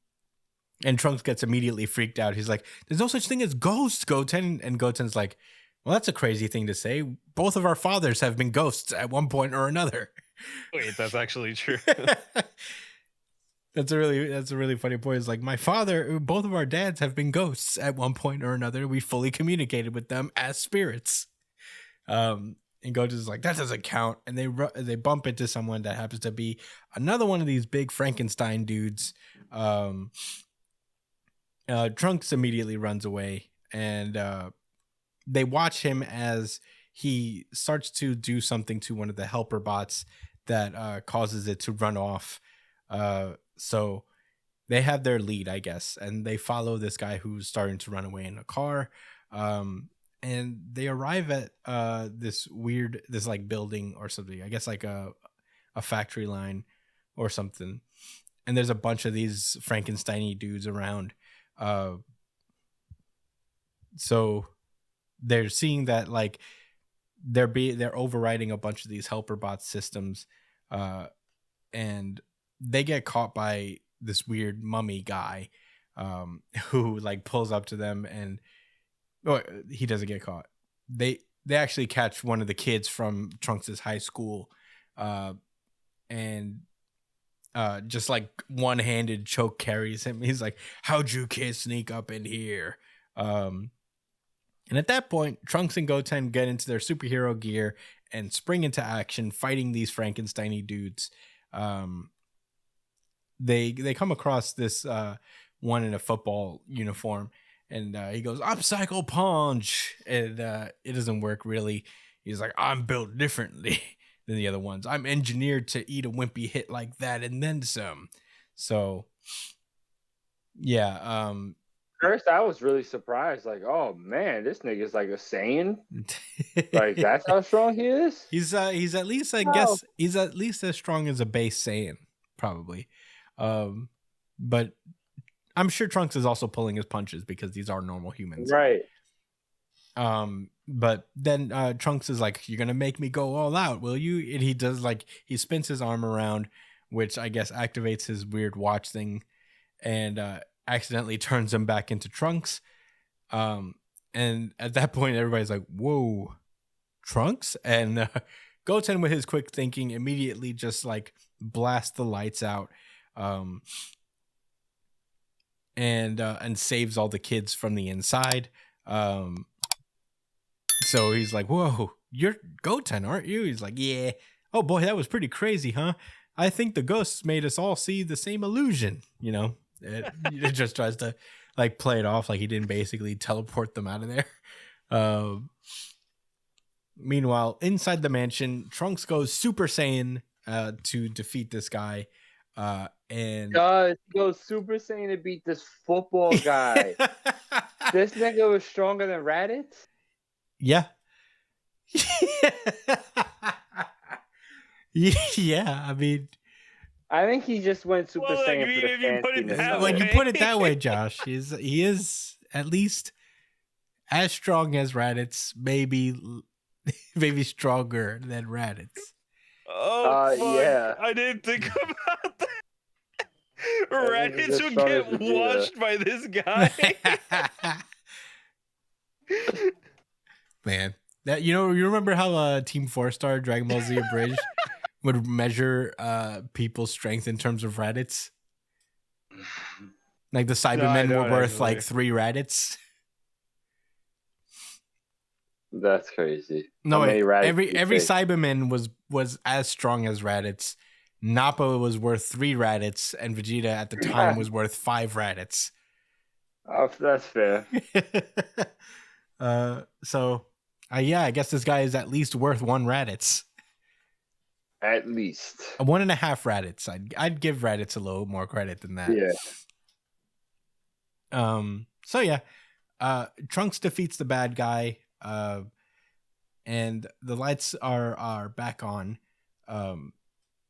Trunks gets immediately freaked out. He's like, there's no such thing as ghosts, Goten. And Goten's like, well, that's a crazy thing to say. Both of our fathers have been ghosts at one point or another. Wait, that's actually true. That's a really funny point. It's like, both of our dads have been ghosts at one point or another. We fully communicated with them as spirits. And Goten's like, that doesn't count. And they bump into someone that happens to be another one of these big Frankenstein dudes. Trunks immediately runs away, and they watch him as he starts to do something to one of the helper bots that causes it to run off. So they have their lead, I guess, and they follow this guy who's starting to run away in a car. And they arrive at this like building or something, I guess like a factory line or something. And there's a bunch of these Frankenstein-y dudes around. So they're seeing that like they're overriding a bunch of these helper bot systems, and they get caught by this weird mummy guy, who like pulls up to them, and he doesn't get caught. They actually catch one of the kids from Trunks' high school, and just like one-handed choke carries him. He's like, how'd you kids sneak up in here? And at that point, Trunks and Goten get into their superhero gear and spring into action, fighting these Frankenstein-y dudes. They come across this one in a football uniform, and he goes, upcycle punch, and it doesn't work really. He's like, I'm built differently than the other ones. I'm engineered to eat a wimpy hit like that and then some. So yeah. First, I was really surprised. Like, oh man, this nigga's like a Saiyan. Like, that's how strong he is. He's at least, I guess, he's at least as strong as a base Saiyan, probably. But I'm sure Trunks is also pulling his punches because these are normal humans, right? But then Trunks is like, you're gonna make me go all out, will you? And he does, like, he spins his arm around, which I guess activates his weird watch thing, and accidentally turns him back into Trunks. And at that point, everybody's like, whoa, Trunks? And Goten, with his quick thinking, immediately just like blasts the lights out, and saves all the kids from the inside. So he's like, whoa, you're Goten, aren't you? He's like, yeah. Oh boy, that was pretty crazy, huh? I think the ghosts made us all see the same illusion, you know? It just tries to like play it off like he didn't basically teleport them out of there. Meanwhile, inside the mansion, Trunks goes Super Saiyan to defeat this guy. And goes Super Saiyan to beat this football guy. This nigga was stronger than Raditz? Yeah. Yeah, I mean, I think he just went Super Saiyan for the fanciness. When you put it that way, Josh, he is at least as strong as Raditz, maybe stronger than Raditz. Oh, yeah. I didn't think about that. Raditz would get washed by this guy. Man, that, you remember how Team 4-Star Dragon Ball Z Abridged would measure people's strength in terms of Raditz? Like the Cybermen were worth like 3 Raditz. That's crazy. No, every Cyberman was as strong as Raditz. Nappa was worth 3 Raditz, and Vegeta at the time was worth 5 Raditz. Oh, that's fair. Yeah, I guess this guy is at least worth 1 Raditz. At least 1.5 Raditz. I'd give Raditz a little more credit than that. Yeah. Trunks defeats the bad guy, and the lights are back on.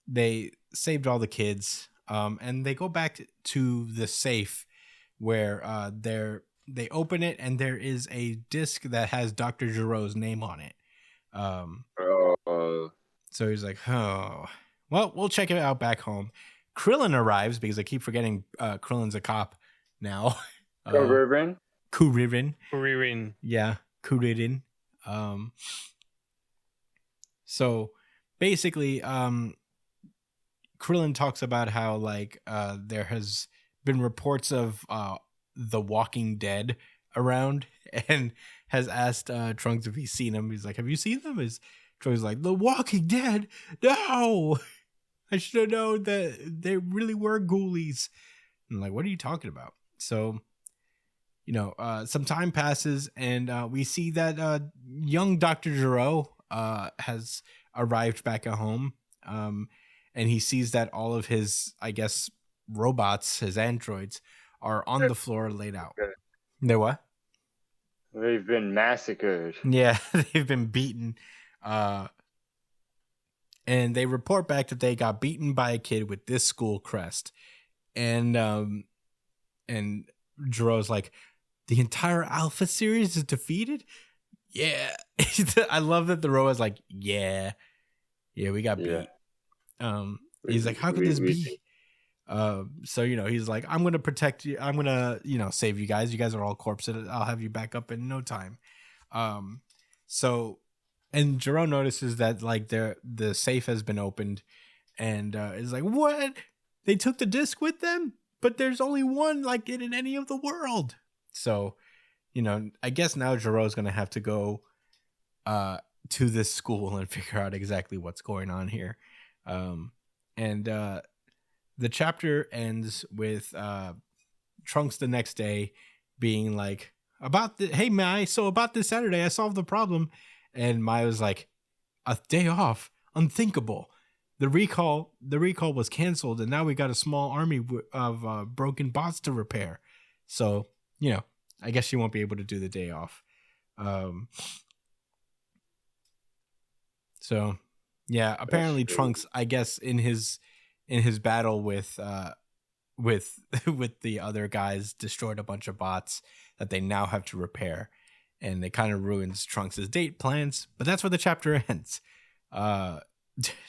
They saved all the kids, and they go back to the safe where they open it, and there is a disc that has Dr. Giro's name on it. So he's like, oh, well, we'll check it out back home. Krillin arrives, because I keep forgetting Krillin's a cop now. Kuririn. Yeah, Kuririn. So basically, Krillin talks about how like there has been reports of the Walking Dead around, and has asked Trunks if he's seen them. He's like, have you seen them? Troy's like, The Walking Dead? No! I should have known that they really were ghoulies. I'm like, what are you talking about? So, some time passes and we see that young Dr. Giro has arrived back at home. And he sees that all of his, I guess, robots, his androids, are on the floor laid out. They're what? They've been massacred. Yeah, they've been beaten. And they report back that they got beaten by a kid with this school crest. And Jiro's like, the entire Alpha series is defeated? Yeah. I love that the Roa's like, yeah, we got beat. He's like, how could this be? So, he's like, I'm going to protect you. I'm going to, save you guys. You guys are all corpses. I'll have you back up in no time. And Jiro notices that like the safe has been opened and is like, what? They took the disc with them? But there's only one like it in any of the world. So, I guess now Jiro's going to have to go to this school and figure out exactly what's going on here. And the chapter ends with Trunks the next day being like, hey, Mai, so about this Saturday, I solved the problem. And Mai was like, a day off? Unthinkable. The recall was canceled, and now we got a small army of broken bots to repair. So, I guess she won't be able to do the day off. So, yeah, apparently Trunks, I guess, in his battle with the other guys, destroyed a bunch of bots that they now have to repair, and it kind of ruins Trunks' date plans. But that's where the chapter ends.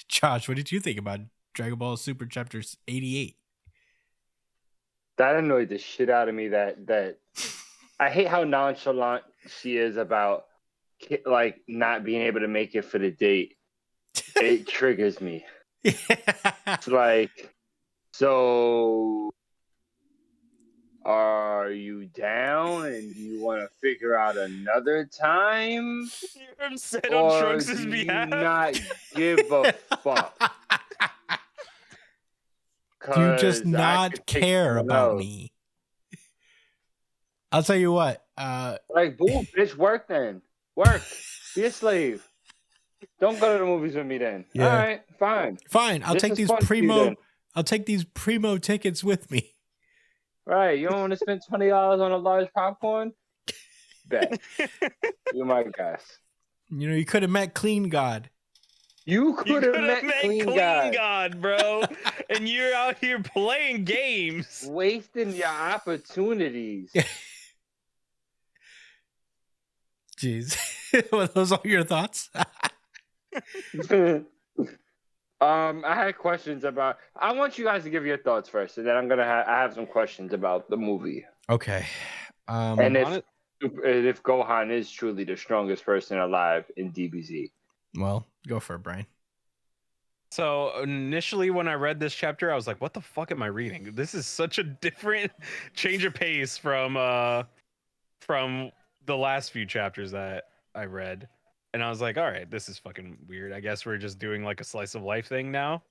Josh, what did you think about Dragon Ball Super Chapter 88? That annoyed the shit out of me. That I hate how nonchalant she is about like not being able to make it for the date. It triggers me. It's like, so are you down and do you want to figure out another time? You're upset on Trunks' behalf. Not give a fuck. Do you just not care about me? I'll tell you what. Like, boo, bitch, work then. Work. Be a slave. Don't go to the movies with me then. Yeah. All right, fine. Fine. I'll take these primo tickets with me. Right. You don't want to spend $20 on a large popcorn? Bet. You're my guess. You could have met Cleangod. You could have met Cleangod, bro. And you're out here playing games. Wasting your opportunities. Jeez. Were those all your thoughts? I had questions about. I want you guys to give your thoughts first, and then I'm gonna. I have some questions about the movie. Okay. And if Gohan is truly the strongest person alive in DBZ. Well, go for it, Brian. So initially, when I read this chapter, I was like, "What the fuck am I reading? This is such a different change of pace from the last few chapters that I read." And I was like, all right, this is fucking weird. I guess we're just doing like a slice of life thing now.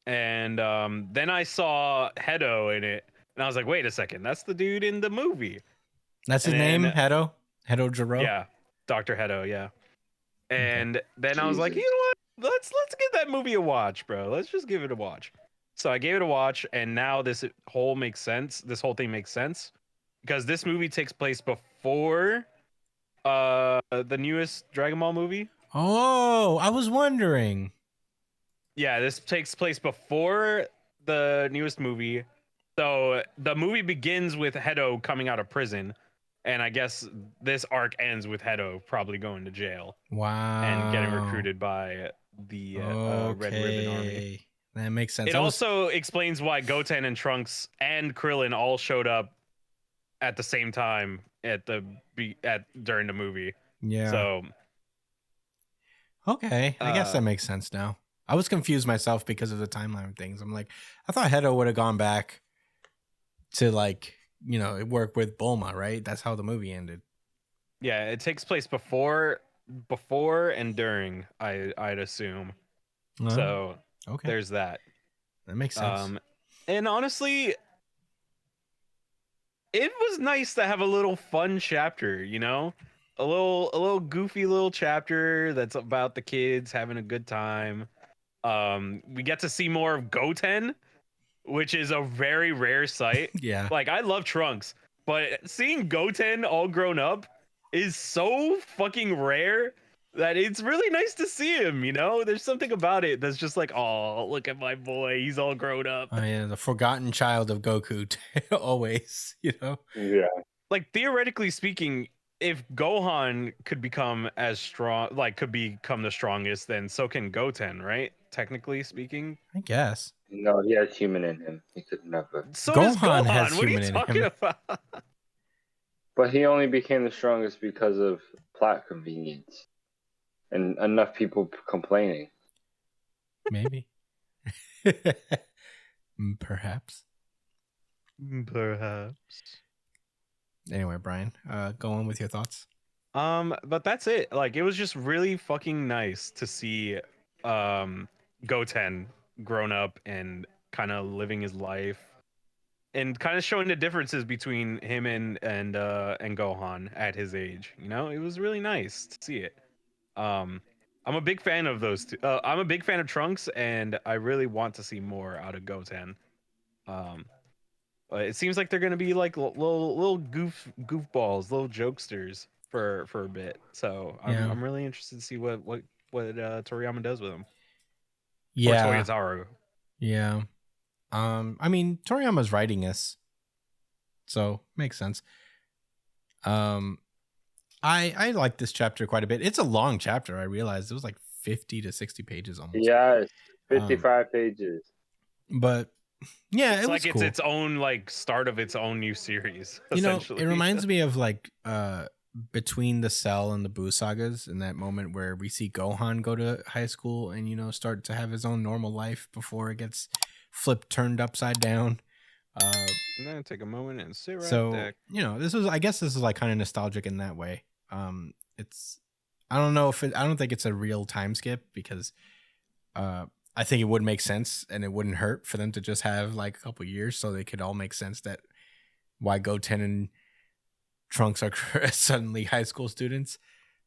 And then I saw Hedo in it. And I was like, wait a second. That's the dude in the movie. That's his name? Hedo? Hedo Jiro? Yeah. Dr. Hedo, yeah. And then I was like, you know what? Let's give that movie a watch, bro. Let's just give it a watch. So I gave it a watch. And now this whole thing makes sense. Because this movie takes place before... the newest Dragon Ball movie. Oh, I was wondering. Yeah, this takes place before the newest movie. So the movie begins with Hedo coming out of prison, and I guess this arc ends with Hedo probably going to jail. Wow. And getting recruited by the Red Ribbon Army. That makes sense. It also explains why Goten and Trunks and Krillin all showed up at the same time during the movie. Yeah. So okay, I guess that makes sense now. I was confused myself because of the timeline of things. I'm like, I thought Hedo would have gone back to work with Bulma, right? That's how the movie ended. Yeah, it takes place before before and during. I'd assume. So okay, there's that. That makes sense. And honestly, it was nice to have a little fun chapter, you know? A little goofy little chapter that's about the kids having a good time. We get to see more of Goten, which is a very rare sight. Yeah. Like, I love Trunks, but seeing Goten all grown up is so fucking rare that it's really nice to see him, you know? There's something about it that's just like, oh, look at my boy, he's all grown up. Oh yeah, the forgotten child of Goku, always, you know? Yeah. Like, theoretically speaking, if Gohan could become as strong, like, could become the strongest, then so can Goten, right? Technically speaking. I guess. No, he has human in him. He could never. So does Gohan has What are you human in talking him. about? But he only became the strongest because of plot convenience and enough people complaining. Maybe. Perhaps. Perhaps. Anyway, Brian, go on with your thoughts. But that's it. Like, it was just really fucking nice to see Goten grown up and kind of living his life and kind of showing the differences between him and Gohan at his age. You know, it was really nice to see it. I'm a big fan of those two. I'm a big fan of Trunks, and I really want to see more out of Goten. It seems like they're gonna be like little goofballs, little jokesters for a bit. So I'm really interested to see what Toriyama does with them. Yeah. Or Toyozaru. Yeah. I mean, Toriyama's writing this, so makes sense. I like this chapter quite a bit. It's a long chapter. I realized it was like 50 to 60 pages almost. Yes, 55 pages. But yeah, it's it was like cool. it's its own like start of its own new series. You know, it reminds me of like between the Cell and the Buu sagas, in that moment where we see Gohan go to high school and, you know, start to have his own normal life before it gets turned upside down. And then take a moment and sit right there. You know, I guess this is like kind of nostalgic in that way. I don't think it's a real time skip, because I think it would make sense and it wouldn't hurt for them to just have like a couple years so they could all make sense that why Goten and Trunks are suddenly high school students.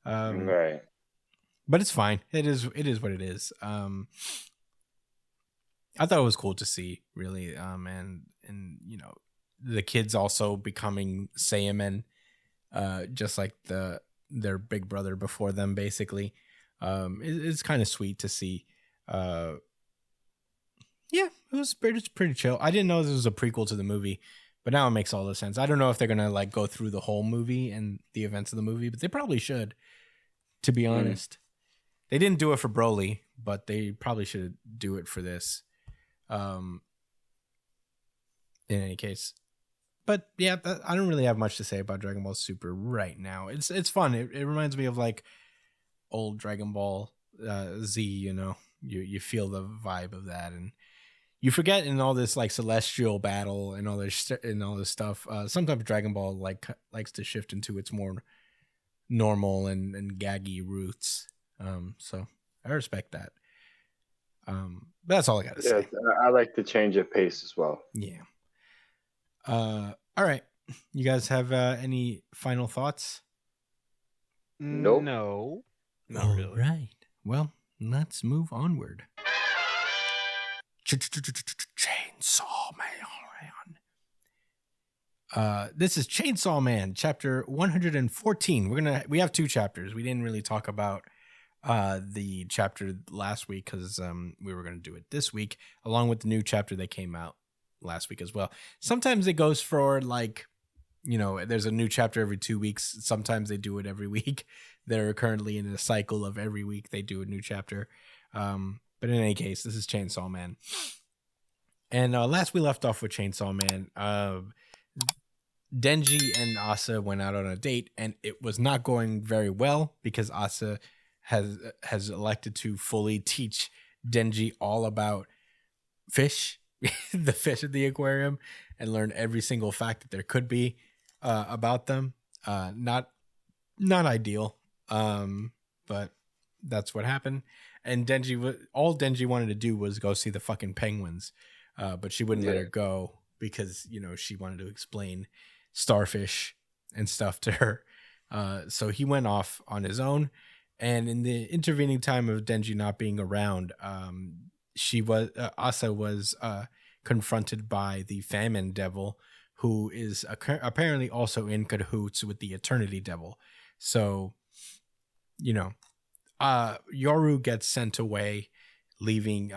Right. But it's fine. It is what it is. I thought it was cool to see, really. And you know, the kids also becoming Saiyamen, just like their big brother before them, basically. It's kind of sweet to see. Yeah, it was pretty chill. I didn't know this was a prequel to the movie, but now it makes all the sense. I don't know if they're gonna like go through the whole movie and the events of the movie, but they probably should, to be honest. They didn't do it for Broly, but they probably should do it for this. In any case. But yeah, I don't really have much to say about Dragon Ball Super right now. It's fun. It reminds me of like old Dragon Ball Z, you know. You feel the vibe of that, and you forget in all this like celestial battle and all this stuff. Sometimes Dragon Ball likes to shift into its more normal and gaggy roots. So I respect that. But that's all I got to say. I like the change of pace as well. Yeah. All right. You guys have any final thoughts? Nope. No. Not All really. right. Well, let's move onward. Chainsaw Man. This is Chainsaw Man, chapter 114. We have 2 chapters. We didn't really talk about the chapter last week because we were going to do it this week along with the new chapter that came out last week as well. Sometimes it goes for like, you know, there's a new chapter every 2 weeks. Sometimes they do it every week. They're currently in a cycle of every week they do a new chapter. But in any case, this is Chainsaw Man. And last we left off with Chainsaw Man, Denji and Asa went out on a date, and it was not going very well because Asa has elected to fully teach Denji all about fish, the fish at the aquarium, and learn every single fact that there could be about them. Not ideal. but that's what happened. And all Denji wanted to do was go see the fucking penguins, but she wouldn't let her go because, you know, she wanted to explain starfish and stuff to her. So he went off on his own. And in the intervening time of Denji not being around, Asa was confronted by the Famine Devil, who is apparently also in cahoots with the Eternity Devil. So, you know, Yoru gets sent away, leaving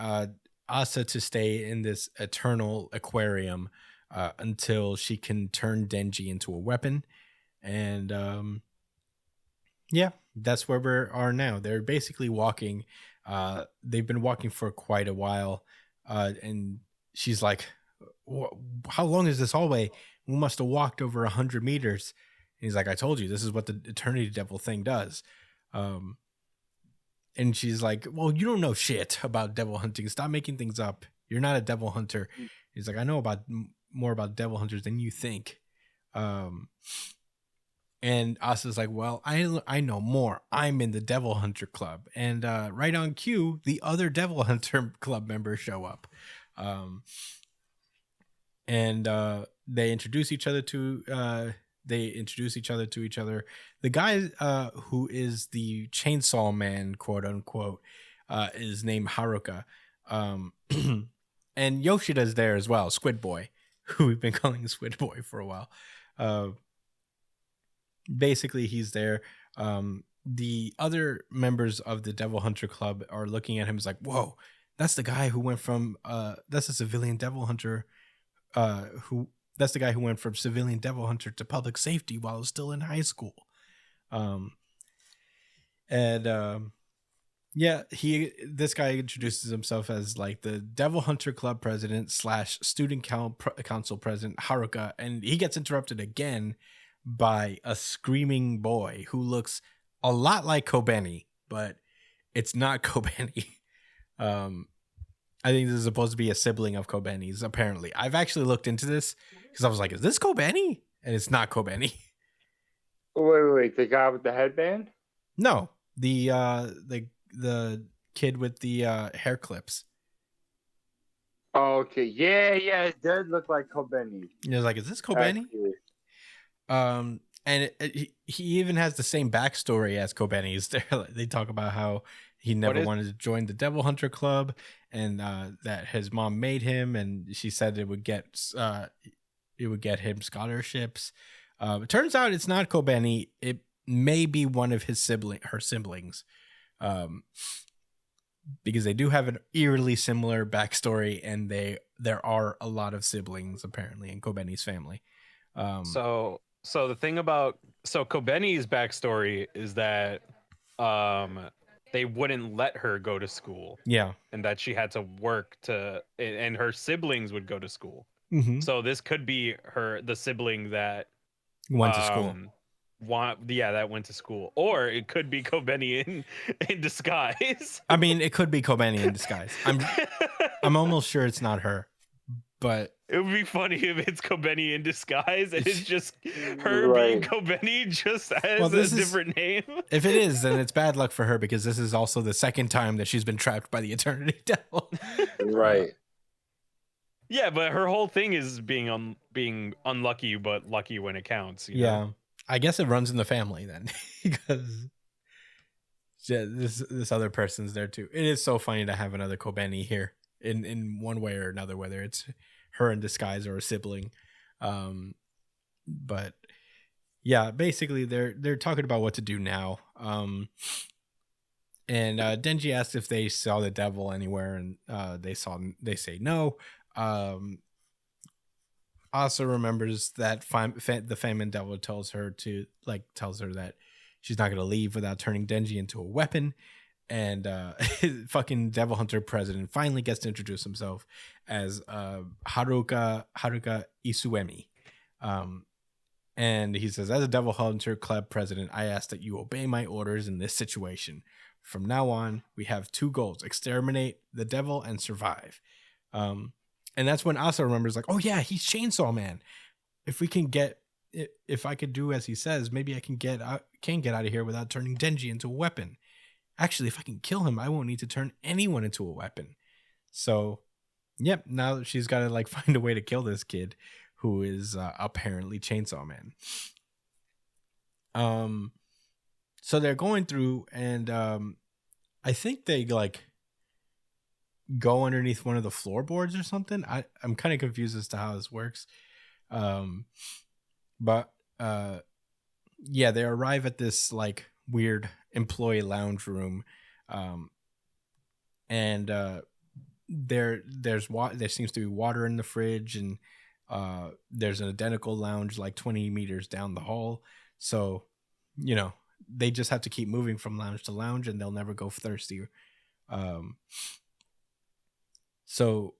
Asa to stay in this eternal aquarium until she can turn Denji into a weapon. And yeah, that's where we are now. They're basically walking. They've been walking for quite a while. And she's like, how long is this hallway? We must have walked over 100 meters. And he's like, I told you, this is what the Eternity Devil thing does. And she's like, well, you don't know shit about devil hunting. Stop making things up. You're not a devil hunter. He's like, I know more about devil hunters than you think. And Asa's like, well, I know more. I'm in the Devil Hunter Club. And right on cue, the other Devil Hunter Club members show up. And they introduce each other to each other. The guy who is the Chainsaw Man, quote unquote, is named Haruka. And Yoshida's there as well, Squid Boy, who we've been calling Squid Boy for a while. Basically, he's there. The other members of the Devil Hunter Club are looking at him as like, whoa, that's the guy who went from that's a civilian devil hunter that's the guy who went from civilian devil hunter to public safety while he was still in high school. This guy introduces himself as like the Devil Hunter Club president / student council president, Haruka, and he gets interrupted again by a screaming boy who looks a lot like Kobeni, but it's not Kobeni. I think this is supposed to be a sibling of Kobeni's, apparently. I've actually looked into this because I was like, is this Kobeni? And it's not Kobeni. Wait. The guy with the headband? No. The kid with the hair clips. Oh, okay. Yeah. It does look like Kobeni. And I was like, is this Kobeni? And he even has the same backstory as Kobeni's. They talk about how he never wanted to join the Devil Hunter Club, and that his mom made him, and she said it would get him scholarships. It turns out it's not Kobeni. It may be one of her siblings, because they do have an eerily similar backstory, and there are a lot of siblings apparently in Kobeni's family. So the thing about Kobeni's backstory is that they wouldn't let her go to school. Yeah. And that she had to work and her siblings would go to school. Mm-hmm. So this could be the sibling that went to school. That went to school. Or it could be Kobeni in disguise. I mean, it could be Kobeni in disguise. I'm almost sure it's not her. But it would be funny if it's Kobeni in disguise and it's just her being Kobeni just as a different name. If it is, then it's bad luck for her, because this is also the second time that she's been trapped by the Eternity Devil. Right. Yeah, but her whole thing is being unlucky, but lucky when it counts. You know? I guess it runs in the family then, because this other person's there too. It is so funny to have another Kobeni here in one way or another, whether it's her in disguise or a sibling. But yeah, basically they're talking about what to do now. And Denji asked if they saw the devil anywhere, and they say no. Asa remembers that the Famine Devil tells her that she's not going to leave without turning Denji into a weapon. And fucking Devil Hunter president finally gets to introduce himself as Haruka Isuemi. And he says, as a Devil Hunter Club president, I ask that you obey my orders in this situation. From now on, we have two goals: exterminate the devil and survive. And that's when Asa remembers, like, oh yeah, he's Chainsaw Man. If I could do as he says, maybe I can get out of here without turning Denji into a weapon. actually, if I can kill him, I won't need to turn anyone into a weapon. So, yep, now she's got to like find a way to kill this kid who is apparently Chainsaw Man. So they're going through, and I think they like go underneath one of the floorboards or something. I'm kind of confused as to how this works. But yeah, they arrive at this like weird employee lounge room, and there seems to be water in the fridge, and there's an identical lounge like 20 meters down the hall. So, you know, they just have to keep moving from lounge to lounge, and they'll never go thirsty. So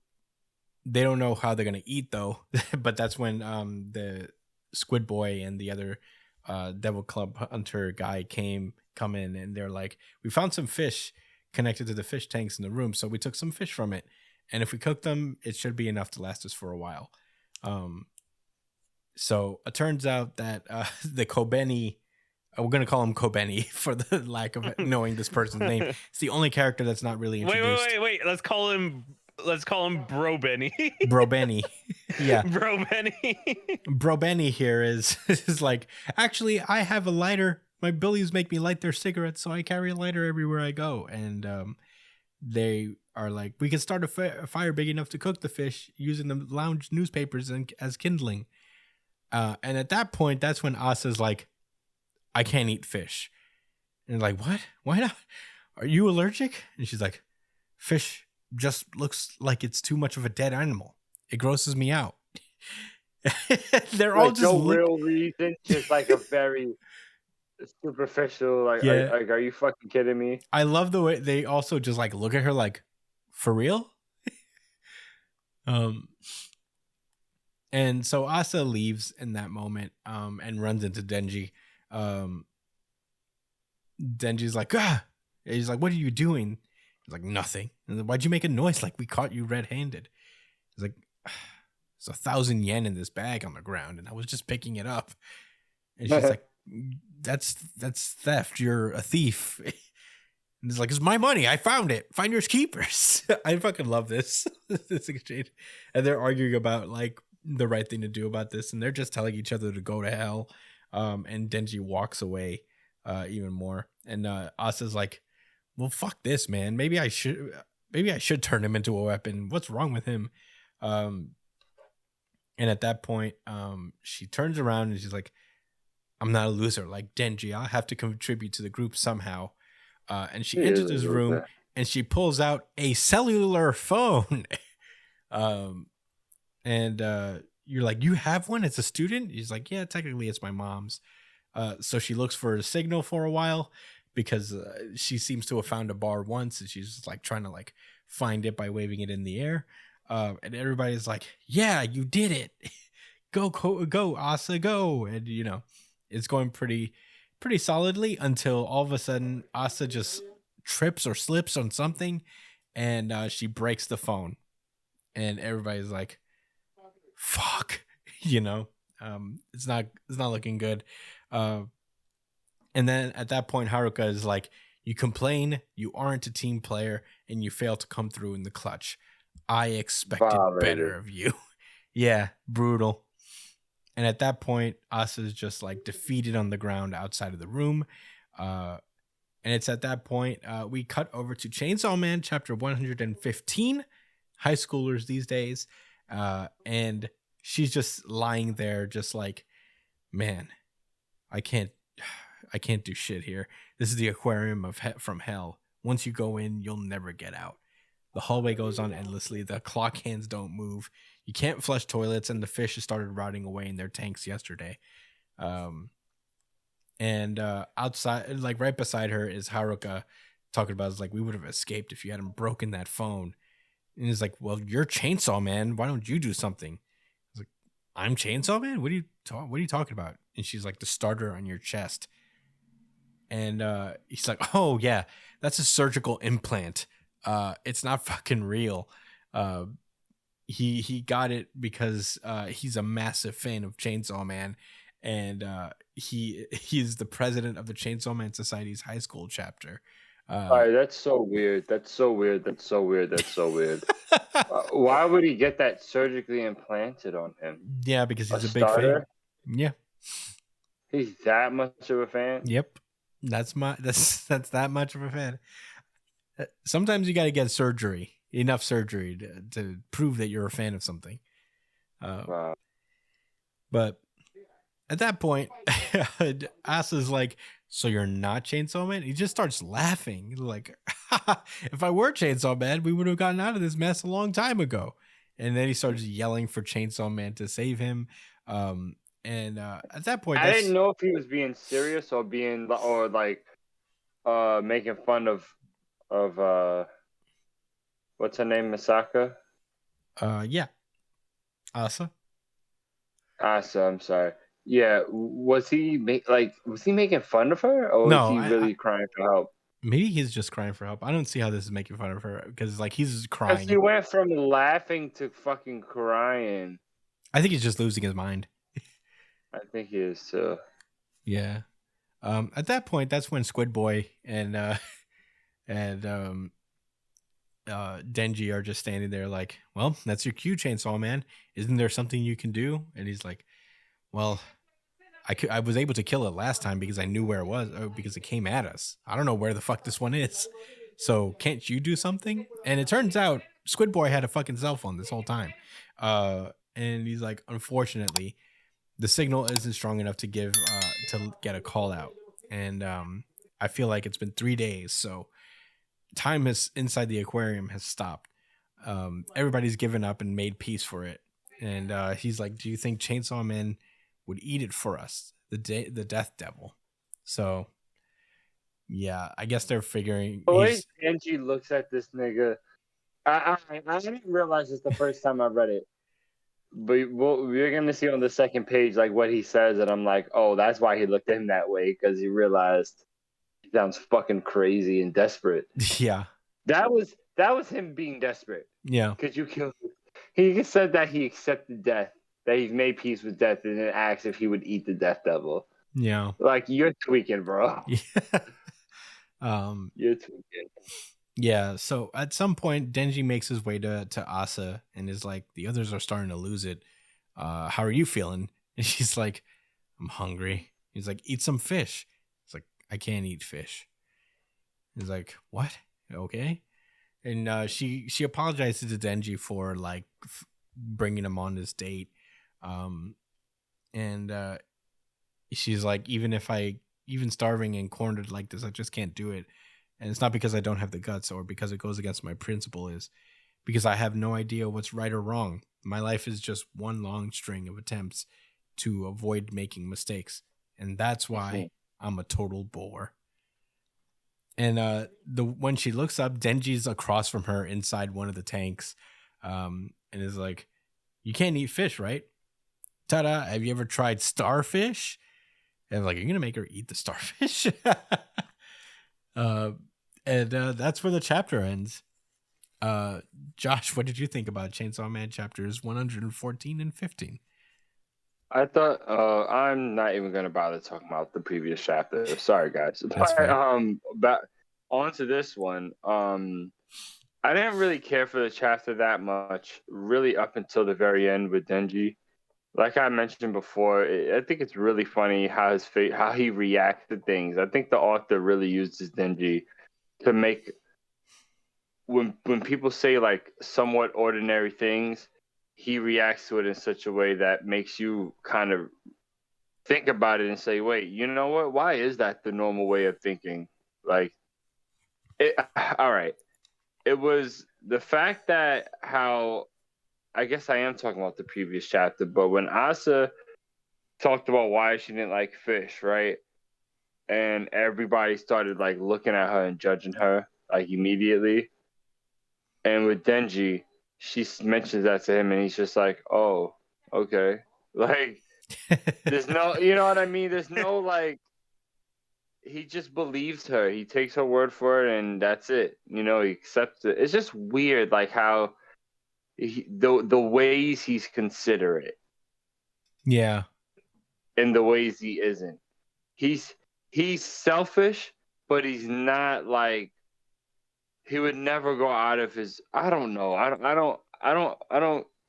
they don't know how they're gonna eat though. But that's when the Squid Boy and the other Devil Club Hunter guy come in, and they're like, we found some fish connected to the fish tanks in the room, so we took some fish from it, and if we cook them, it should be enough to last us for a while. So it turns out that the Kobeni, we're gonna call him Kobeni for the lack of knowing this person's name. It's the only character that's not really introduced. Wait. Let's call him Bro Benny. Bro Benny. Yeah. Bro Benny. Bro Benny here is like, actually, I have a lighter. My billies make me light their cigarettes, so I carry a lighter everywhere I go. And they are like, we can start a fire big enough to cook the fish using the lounge newspapers as kindling. And at that point, that's when Asa's like, I can't eat fish. And like, what? Why not? Are you allergic? And she's like, fish just looks like it's too much of a dead animal. It grosses me out. They're all just no real reason, just like a very superficial, like, yeah. are you fucking kidding me? I love the way they also just like look at her like, for real? And so Asa leaves in that moment, and runs into Denji. Denji's like, ah! And he's like, what are you doing? He's like, nothing. And then, why'd you make a noise like we caught you red-handed? He's like, there's 1,000 yen in this bag on the ground, and I was just picking it up. And she's like, that's theft. You're a thief. And he's like, it's my money. I found it. Finders keepers. I fucking love this. This exchange. And they're arguing about like the right thing to do about this, and they're just telling each other to go to hell. And Denji walks away even more. And Asa's like, well, fuck this, man. Maybe I should turn him into a weapon. What's wrong with him? And at that point, she turns around and she's like, I'm not a loser like Denji. I'll have to contribute to the group somehow. And she enters his room and she pulls out a cellular phone. And you're like, you have one as a student? He's like, yeah, technically it's my mom's. So she looks for a signal for a while, because she seems to have found a bar once, and she's like trying to like find it by waving it in the air. And everybody's like, yeah, you did it. Go, Asa, go. And, you know, it's going pretty solidly until all of a sudden Asa just trips or slips on something, and she breaks the phone. And everybody's like, fuck, you know, it's not looking good. And then at that point, Haruka is like, you complain, you aren't a team player, and you fail to come through in the clutch. I expected better of you. Yeah, brutal. And at that point, Asa's just like defeated on the ground outside of the room. And it's at that point we cut over to Chainsaw Man chapter 115, high schoolers these days. And she's just lying there just like, man, I can't do shit here. This is the aquarium from hell. Once you go in, you'll never get out. The hallway goes on endlessly. The clock hands don't move. You can't flush toilets, and the fish has started rotting away in their tanks yesterday. And outside, like right beside her, is Haruka talking about, it's like, we would have escaped if you hadn't broken that phone. And he's like, well, you're Chainsaw Man. Why don't you do something? I was like, I'm Chainsaw Man? What are you talking about? And she's like, the starter on your chest. And he's like, oh yeah, that's a surgical implant. It's not fucking real. He got it because he's a massive fan of Chainsaw Man, and he's the president of the Chainsaw Man Society's high school chapter. All right, that's so weird. That's so weird. Why would he get that surgically implanted on him? Yeah, because he's a big starter? fan. Yeah. He's that much of a fan? Yep. That's that much of a fan. Sometimes you got to get enough surgery to prove that you're a fan of something. Wow. But at that point, Asa's like, so you're not Chainsaw Man? He just starts laughing. Like, if I were Chainsaw Man, we would have gotten out of this mess a long time ago. And then he starts yelling for Chainsaw Man to save him. And at that point, I didn't know if he was being serious or making fun of what's her name, Misaka? Yeah. Asa, I'm sorry. Yeah, was he making fun of her, or was he really crying for help? Maybe he's just crying for help. I don't see how this is making fun of her because like he's crying. Because he went from laughing to fucking crying. I think he's just losing his mind. I think he is too. Yeah. At that point, that's when Squid Boy and Denji are just standing there like, well, that's your cue, Chainsaw Man. Isn't there something you can do? And he's like, well, I was able to kill it last time because I knew where it was, because it came at us. I don't know where the fuck this one is. So can't you do something? And it turns out Squid Boy had a fucking cell phone this whole time. And he's like, unfortunately, the signal isn't strong enough to get a call out. And I feel like it's been 3 days. So time inside the aquarium has stopped. Everybody's given up and made peace for it. And he's like, do you think Chainsaw Man would eat it for us, the Death Devil? So yeah, I guess they're figuring. The way Denji looks at this nigga, I didn't realize this the first time I read it, but we're gonna see on the second page like what he says, and I'm like, oh, that's why he looked at him that way, because he realized he sounds fucking crazy and desperate. Yeah, that was him being desperate. Yeah, because you killed him. He said that he accepted death, that he's made peace with death, and then asked if he would eat the Death Devil. Yeah. Like, you're tweaking, bro. Yeah. You're tweaking. Yeah, so at some point, Denji makes his way to Asa and is like, the others are starting to lose it. How are you feeling? And she's like, I'm hungry. He's like, eat some fish. It's like, I can't eat fish. He's like, what? Okay. And she apologizes to Denji for like bringing him on this date. And she's like, even starving and cornered like this, I just can't do it. And it's not because I don't have the guts or because it goes against my principle, is because I have no idea what's right or wrong. My life is just one long string of attempts to avoid making mistakes. And that's why I'm a total bore. And when she looks up, Denji's across from her inside one of the tanks, and is like, you can't eat fish, right? Ta-da, have you ever tried starfish? And I'm like, you're going to make her eat the starfish? And that's where the chapter ends. Josh, what did you think about Chainsaw Man chapters 114 and 15? I thought I'm not even going to bother talking about the previous chapter. Sorry, guys. But on to this one. I didn't really care for the chapter that much, really, up until the very end with Denji. Like I mentioned before, I think it's really funny how he reacts to things. I think the author really uses Denji to make, when people say like somewhat ordinary things, he reacts to it in such a way that makes you kind of think about it and say, wait, you know what? Why is that the normal way of thinking? Like, all right. It was the fact that how, I guess I am talking about the previous chapter, but when Asa talked about why she didn't like fish, right? And everybody started like looking at her and judging her like immediately. And with Denji, she mentions that to him and he's just like, oh, okay. Like, there's no, you know what I mean? There's no like, he just believes her. He takes her word for it and that's it. You know, he accepts it. It's just weird, like how the ways he's considerate. Yeah. And the ways he isn't. He's selfish, but he's not like he would never go out of his. I don't know.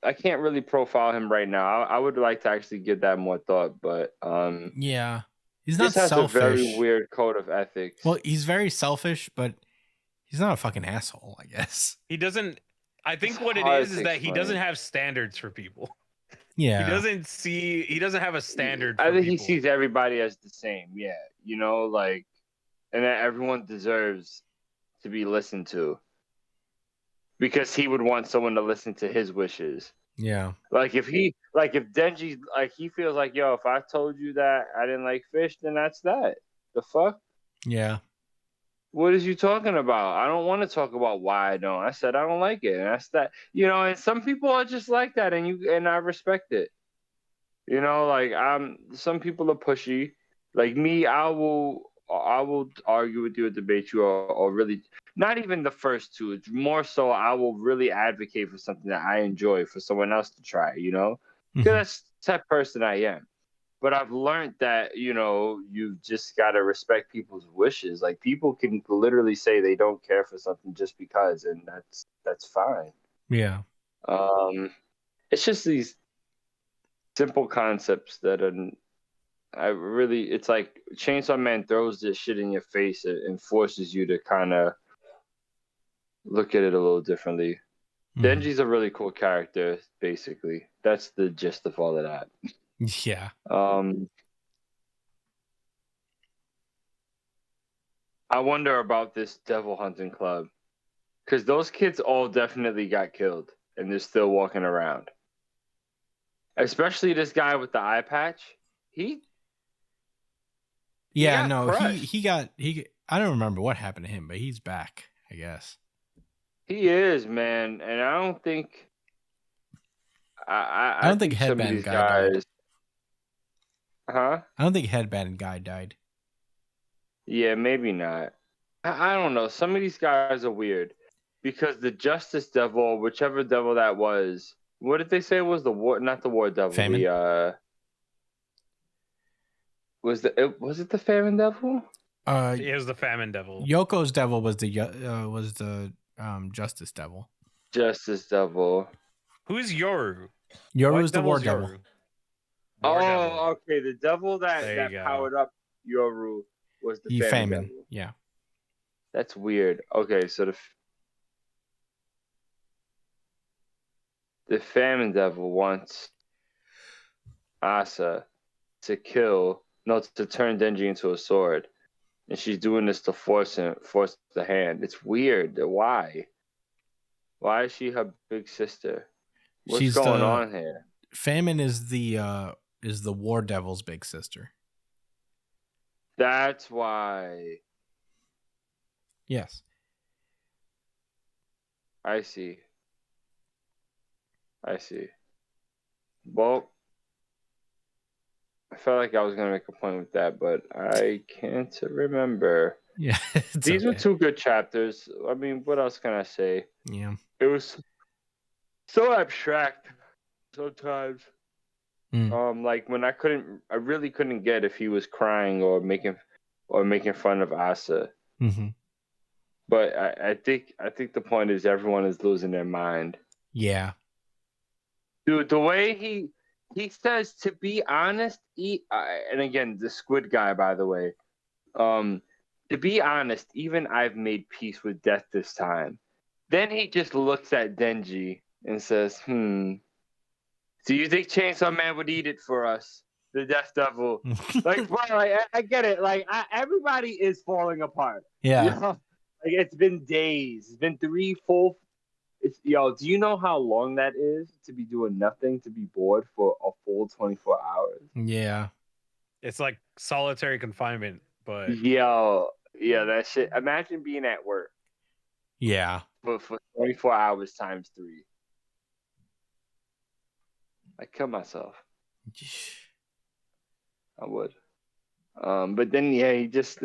I can't really profile him right now. I would like to actually give that more thought, but yeah, he's not this has selfish. a very weird code of ethics. Well, he's very selfish, but he's not a fucking asshole, I guess. He doesn't. I think what it is that he doesn't have standards for people. Yeah, He doesn't have a standard. I think people. he sees everybody as the same. Yeah, you know, like, and that everyone deserves to be listened to. Because he would want someone to listen to his wishes. Yeah. Like if Denji, like he feels like, yo, if I told you that I didn't like fish, then that's that. The fuck? Yeah. What is you talking about? I don't want to talk about why I don't. I said I don't like it, and that's that. You know, and some people are just like that, and I respect it. You know, like some people are pushy. Like me, I will argue with you or debate you or really not even the first two. It's more so I will really advocate for something that I enjoy for someone else to try, you know? Because that's the type of person I am. But I've learned that, you know, you've just got to respect people's wishes. Like people can literally say they don't care for something just because, and that's fine. Yeah. It's just these simple concepts that it's like Chainsaw Man throws this shit in your face and forces you to kind of look at it a little differently. Denji's a really cool character, basically. That's the gist of all of that. Yeah. I wonder about this devil hunting club. Because those kids all definitely got killed and they're still walking around. Especially this guy with the eye patch. He got I don't remember what happened to him, but he's back, I guess. He is, man, and I don't think I don't think Headband Guy died. Huh? I don't think Headband Guy died. Yeah, maybe not. I don't know. Some of these guys are weird because the Justice Devil, whichever devil that was, what did they say was the war? Not the War Devil. Famine? Was it the Famine Devil? It was the Famine Devil. Yoko's devil was the Justice Devil. Justice Devil. Who's Yoru? Yoru's the War Devil. Okay. The devil that powered up Yoru was the Famine Devil. Yeah. That's weird. Okay, so the Famine Devil wants Asa to turn Denji into a sword. And she's doing this to force the hand. It's weird. Why? Why is she her big sister? What's going on here? Famine is the War Devil's big sister. That's why. Yes. I see. Well, I felt like I was going to make a point with that, but I can't remember. Yeah. These were two good chapters. I mean, what else can I say? Yeah. It was so abstract sometimes. Like when I really couldn't get if he was crying or making fun of Asa. Mm-hmm. But I think the point is everyone is losing their mind. Yeah. Dude, the way he says, to be honest, and again, the squid guy, by the way, to be honest, even I've made peace with death this time. Then he just looks at Denji and says, do you think Chainsaw Man would eat it for us? The Death Devil. Like, bro, I get it. Like, everybody is falling apart. Yeah. You know? Like, it's been days. It's been 3 full... do you know how long that is to be doing nothing, to be bored for a full 24 hours? Yeah. It's like solitary confinement, but... Yeah, that shit. Imagine being at work. Yeah. For 24 hours times 3. I'd kill myself. I would. But then, he just...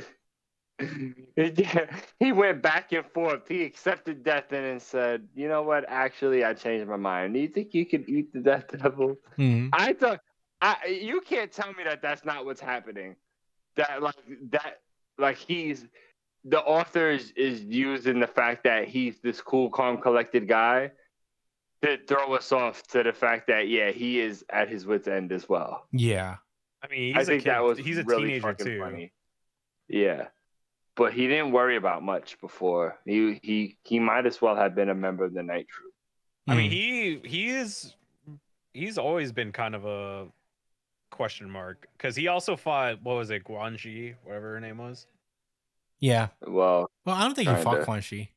he went back and forth. He accepted death and then said, "You know what? Actually, I changed my mind. Do you think you can eat the Death Devil?" Mm-hmm. I thought, you can't tell me that that's not what's happening. That he's the author is using the fact that he's this cool, calm, collected guy to throw us off to the fact that he is at his wit's end as well. Yeah. I mean, I think that was he's a really teenager fucking too. funny. Yeah, but he didn't worry about much before. He might as well have been a member of the Night Troop. I mean, he's always been kind of a question mark because he also fought, what was it, Guanxi, whatever her name was. Yeah. Well, I don't think he fought Quan Chi.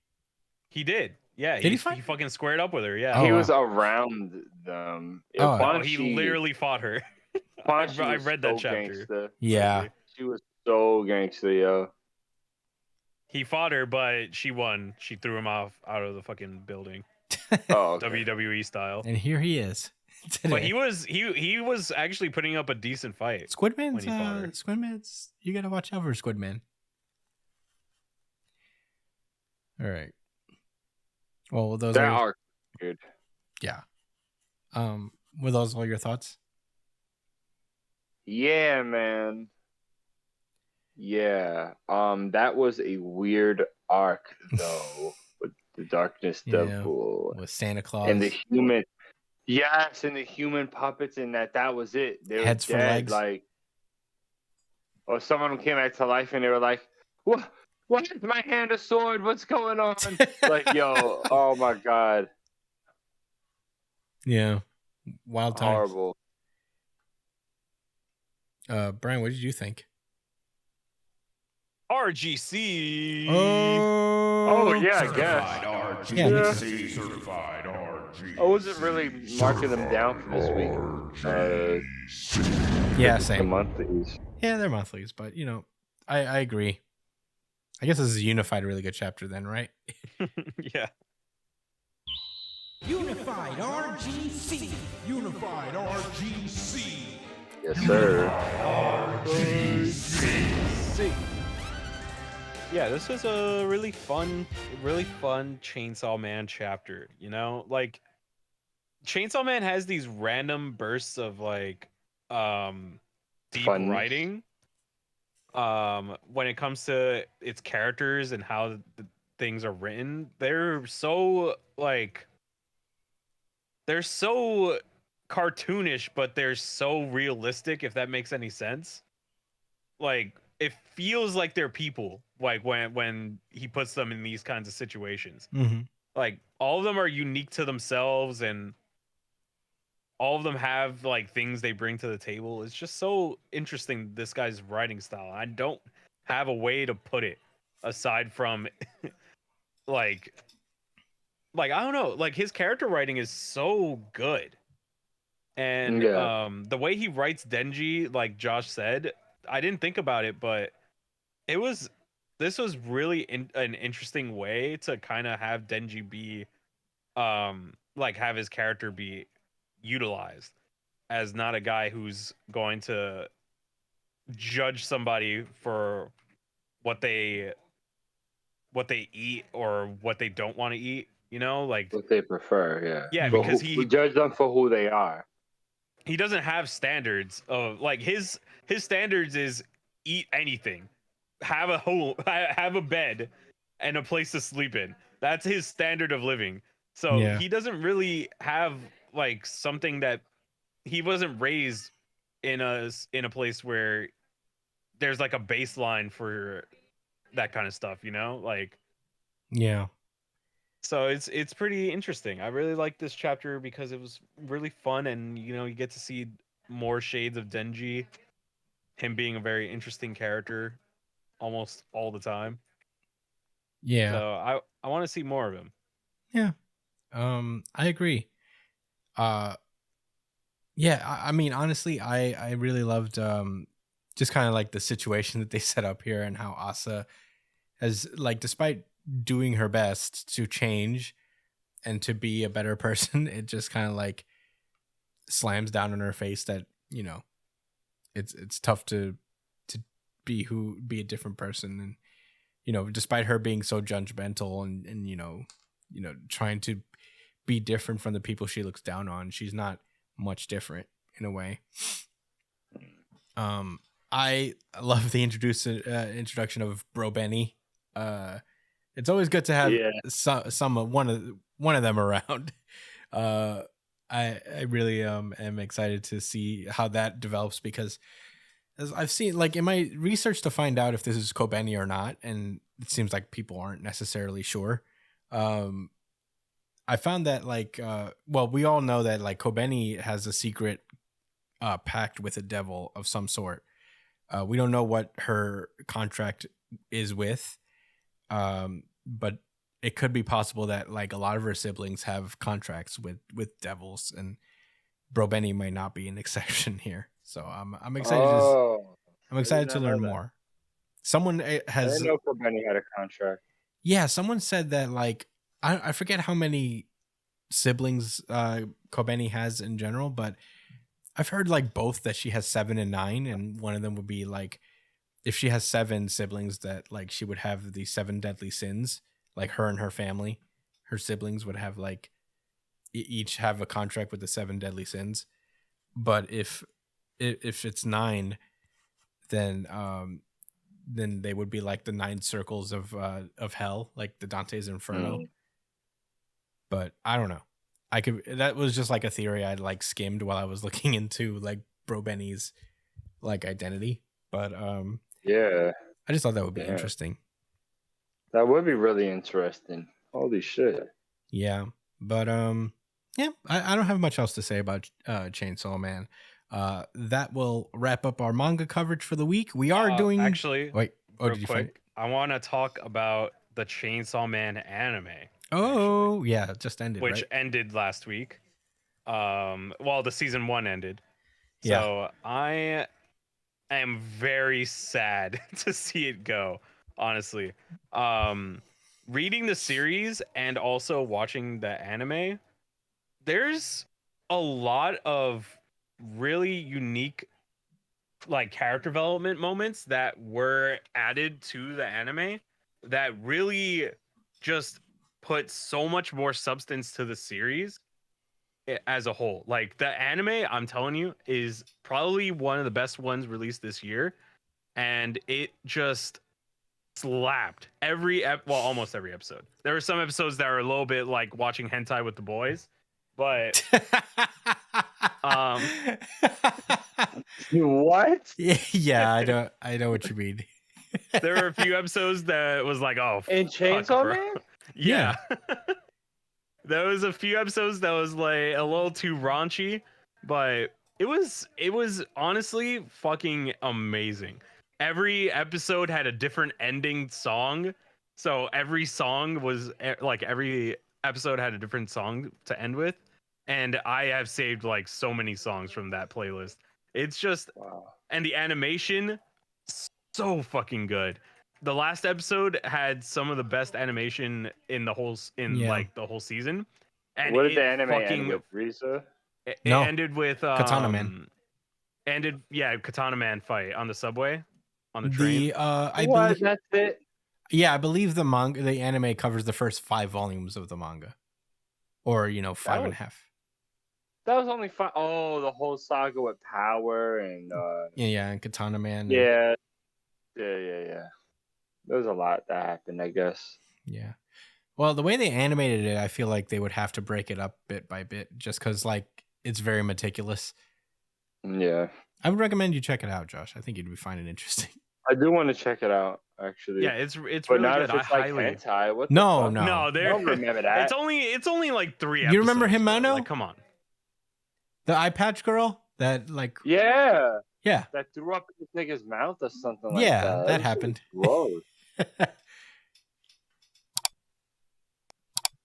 He did. Yeah. Did he fight? He fucking squared up with her. Yeah. He was around them. He literally fought her. I read that chapter. Gangsta. Yeah. She was so gangster, yo. He fought her, but she won. She threw him out of the fucking building. Oh, okay. WWE style. And here he is. Today. But he was actually putting up a decent fight. Squidman's, you gotta watch out for Squidman. All right. Well, those are good. Yeah. Were those all your thoughts? Yeah, man. Yeah. That was a weird arc though, with the Darkness Devil. With Santa Claus. And the human. Yes, and the human puppets, and that was it. They were heads dead, for legs. like, or someone came back to life and they were like, "What? Why is my hand a sword? What's going on?" Like, yo, oh my god. Yeah. Wild times. Horrible. Brian, what did you think? RGC. Oh yeah, I guess. RGC. Yeah. Certified RGC. I wasn't really marking them down for this week. Yeah, The same. monthlies. Yeah, they're monthlies, but I agree. I guess this is a unified, really good chapter then, right? Yeah. Unified RGC. Unified RGC. Yes, sir. Yeah, this was a really fun Chainsaw Man chapter, you know? Like, Chainsaw Man has these random bursts of, like, deep Fun. writing. When it comes to its characters and how the things are written, they're so, like, they're so cartoonish, but they're so realistic, if that makes any sense. Like, it feels like they're people, like when he puts them in these kinds of situations. Mm-hmm. Like, all of them are unique to themselves, and all of them have like things they bring to the table. It's just so interesting, this guy's writing style. I don't have a way to put it aside from like I don't know, like his character writing is so good. And the way he writes Denji, like Josh said, I didn't think about it, but this was really an interesting way to kind of have Denji be like have his character be utilized as not a guy who's going to judge somebody for what they eat or what they don't want to eat, you know, like What they prefer, yeah, But because we judge them for who they are. he doesn't have standards of like his standards is eat anything, have a bed and a place to sleep in. That's his standard of living. So he doesn't really have like something that he wasn't raised in a place where there's like a baseline for that kind of stuff, you know, like Yeah. so it's pretty interesting. I really like this chapter because it was really fun, and you know, you get to see more shades of Denji, him being a very interesting character almost all the time. Yeah. So I want to see more of him. Yeah. I agree. Yeah, I mean, honestly, I really loved just kind of like the situation that they set up here, and how Asa has, like, despite doing her best to change and to be a better person, it just kind of like slams down in her face that, you know, it's tough to be a different person. And, you know, despite her being so judgmental and you know, trying to be different from the people she looks down on, she's not much different in a way. I love the introduction of Bro Benny. It's always good to have one of them around. I really am excited to see how that develops, because as I've seen, like, in my research to find out if this is Kobeni or not, and it seems like people aren't necessarily sure. I found that, like, well, we all know that, like, Kobeni has a secret pact with a devil of some sort. We don't know what her contract is with, but it could be possible that, like, a lot of her siblings have contracts with devils, and Brobeni might not be an exception here. So I'm excited. I'm excited to learn more. Someone has. I didn't know Brobeni had a contract. Yeah, someone said that, like, I forget how many siblings Kobeni has in general, but I've heard, like, both that she has 7 and 9, and one of them would be, like, if she has 7 siblings, that, like, she would have the 7 deadly sins, like, her and her family, her siblings would have, like, each have a contract with the 7 deadly sins. But if it's 9, then they would be like the 9 circles of hell, like the Dante's Inferno. But I don't know. That was just like a theory I'd, like, skimmed while I was looking into, like, Brobeni's, like, identity. But yeah, I just thought that would be interesting. That would be really interesting. Holy shit. Yeah. But yeah, I don't have much else to say about Chainsaw Man. That will wrap up our manga coverage for the week. We are doing actually. Wait, real quick, I want to talk about the Chainsaw Man anime. Oh, actually. Yeah, it just ended, which ended last week. Well, the season 1 ended. So I am very sad to see it go, honestly. Reading the series and also watching the anime, there's a lot of really unique, like, character development moments that were added to the anime that really just put so much more substance to the series as a whole. Like, the anime, I'm telling you, is probably one of the best ones released this year, and it just slapped almost every episode. There were some episodes that were a little bit like watching hentai with the boys, but what? Yeah, I know what you mean. There were a few episodes that was like, oh, in Chainsaw Man? Yeah. There was a few episodes that was like a little too raunchy, but it was honestly fucking amazing. Every episode had a different ending song. So every song was like, every episode had a different song to end with. And I have saved, like, so many songs from that playlist. It's just, and the animation, so fucking good. The last episode had some of the best animation in the whole like the whole season. And what did the anime end with? Riza? It ended with Katana Man. Katana Man fight on the subway, on the train. I believe that's it. Yeah, I believe the anime covers the first 5 volumes of the manga, or 5 and a half. That was only 5. Oh, the whole saga with Power and and Katana Man. Yeah. There was a lot that happened, I guess. Yeah. Well, the way they animated it, I feel like they would have to break it up bit by bit, just because, like, it's very meticulous. Yeah. I would recommend you check it out, Josh. I think you'd find it interesting. I do want to check it out, actually. Yeah, it's but really not good. If it's like hentai. What the no. fuck? No, I don't remember that. It's only like 3 episodes. You remember Himano? Like, come on. The eye patch girl that, like, yeah, that threw up in the nigga's mouth or something like that. Yeah, that happened. Gross.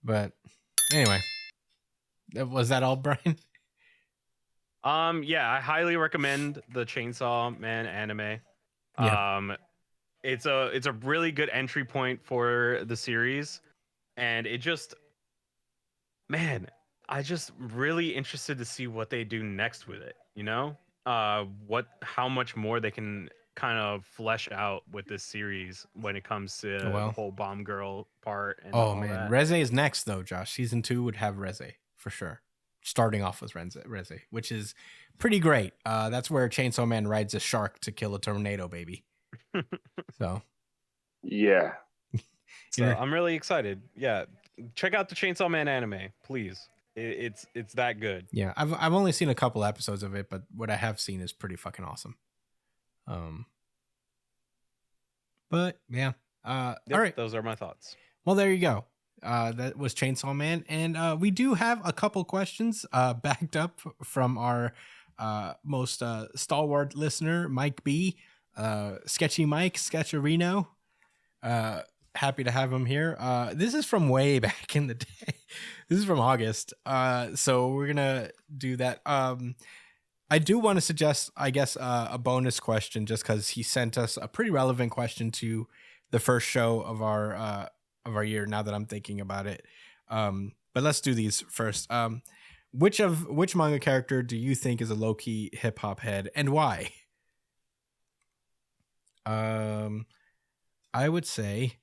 But anyway, was that all, Brian? Yeah, I highly recommend the Chainsaw Man anime. Yeah. It's a really good entry point for the series, and it just, man, I just really interested to see what they do next with it. How much more they can kind of flesh out with this series when it comes to the whole bomb girl part. And man, Reze is next though, Josh. Season 2 would have Reze for sure. Starting off with Reze, which is pretty great. That's where Chainsaw Man rides a shark to kill a tornado, baby. So, yeah. So I'm really excited. Yeah, check out the Chainsaw Man anime, please. It's that good. Yeah, I've only seen a couple episodes of it, but what I have seen is pretty fucking awesome. But yeah, Yep, all right. Those are my thoughts. Well, there you go. That was Chainsaw Man, and we do have a couple questions backed up from our most stalwart listener, Mike B. Sketchy Mike, Sketcherino. Happy to have him here. This is from way back in the day. This is from August. So we're gonna do that. I do want to suggest, I guess, a bonus question, just because he sent us a pretty relevant question to the first show of our year. Now that I'm thinking about it, but let's do these first. Which manga character do you think is a low key hip hop head, and why? I would say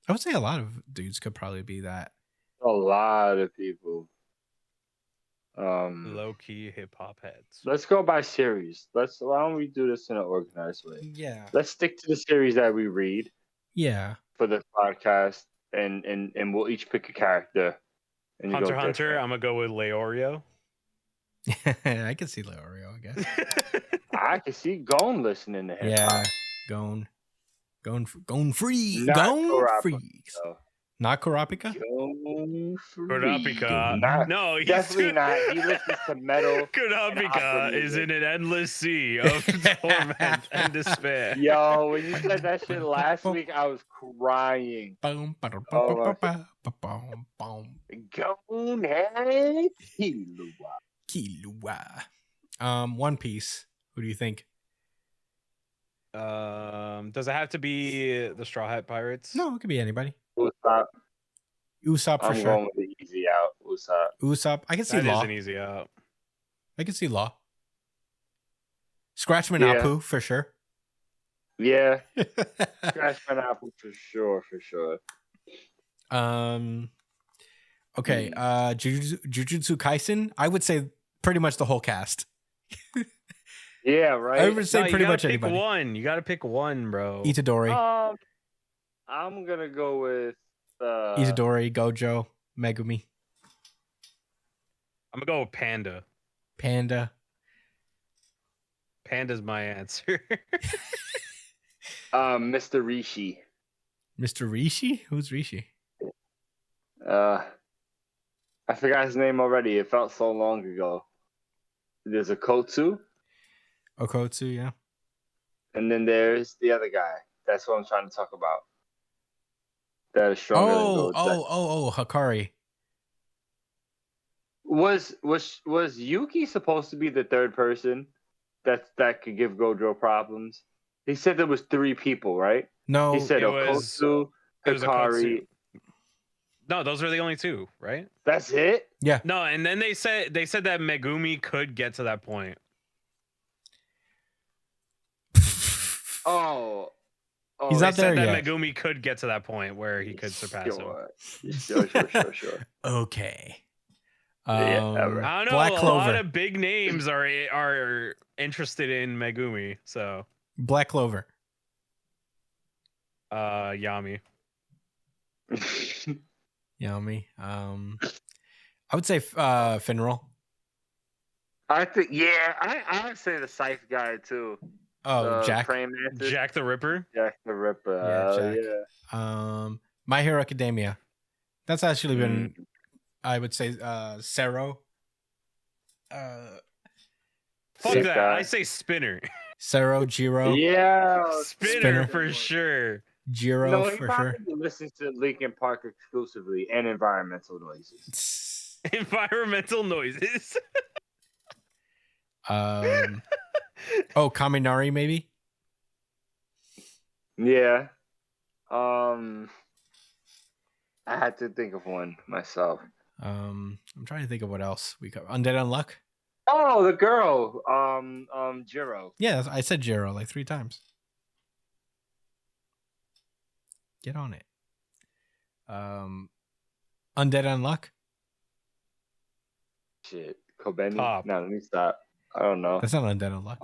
a lot of dudes could probably be that. A lot of people. Low key hip hop heads. Let's go by series. Why don't we do this in an organized way? Yeah. Let's stick to the series that we read. Yeah. For this podcast, and we'll each pick a character. And Hunter x Hunter. I'm gonna go with Leorio. I can see Leorio, I guess. I can see Gon listening to him. Yeah, Gon free. Not Gon Kurapika, free. though. Not Kurapika? Gon free. Kurapika. No, he's definitely not. He listens to metal. Kurapika is in an endless sea of torment and despair. Yo, when you said that shit last week, I was crying. Gon head Killua. One Piece. Who do you think? Does it have to be the Straw Hat Pirates? No, it could be anybody. Usopp. Usopp for I'm sure. going with the easy out. Usopp. I can see That Law. is an easy out. I can see Law. Scratchman Yeah. Apu for sure. Yeah. Scratch pineapple for sure. Okay. Jujutsu Kaisen. I would say pretty much the whole cast. Yeah, right. I would say No, pretty you gotta much pick anybody. one. You gotta pick one, bro. Itadori. I'm gonna go with Itadori, Gojo, Megumi, I'm gonna go with Panda. Panda. Panda's my answer. Mr. Rishi. Mr. Rishi? Who's Rishi? I forgot his name already. It felt so long ago. There's a Kotsu, Okotsu, yeah. and then there's the other guy. That's what I'm trying to talk about. That is stronger than Gojo. Hakari. Was Yuki supposed to be the third person that could give Gojo problems? He said there was 3 people, right? No, He said it was- Okotsu, it was Hikari. Okotsu. No, those are the only 2, right? That's it? yeah. No, and then they said that Megumi could get to that point. Oh, He's They not said there that yet. Megumi could get to that point where he could surpass him. Sure. Okay. Yeah, right. I don't know. Black A Clover. lot of big names are interested in Megumi. So, Black Clover. Yami. Yummy. I would say Finral. I think, I would say the Scythe guy too. Oh, Jack. Praying Mantis. Jack the Ripper. Jack the Ripper. Yeah, Jack. My Hero Academia. That's actually been, I would say, Sero. Fuck Sick that. guy. I say Spinner. Sero, Jiro. Yeah. Spinner for sure. Jiro No, he for probably sure. listens to Linkin Park exclusively and environmental noises. Environmental noises. Kaminari maybe. Yeah. I had to think of one myself. I'm trying to think of what else we cover. Undead Unluck. Oh, the girl. Jiro. Yeah, I said Jiro like 3 times. Get on it. Undead Unluck. Shit. Kobeni. Top. No, let me stop. I don't know. That's not Undead Unluck.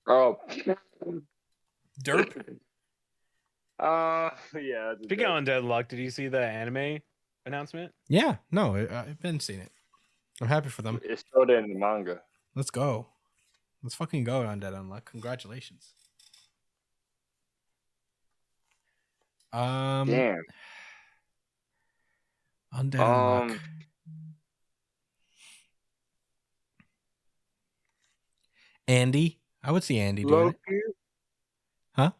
Oh. Derp. Yeah. Speaking of Undead Luck, did you see the anime announcement? Yeah, no, I've been seeing it. I'm happy for them. It's showed in the manga. Let's go. Let's fucking go, Undead Unluck. Congratulations. Damn. Undead Unluck. Andy. I would see Andy doing it. Low-key? Huh?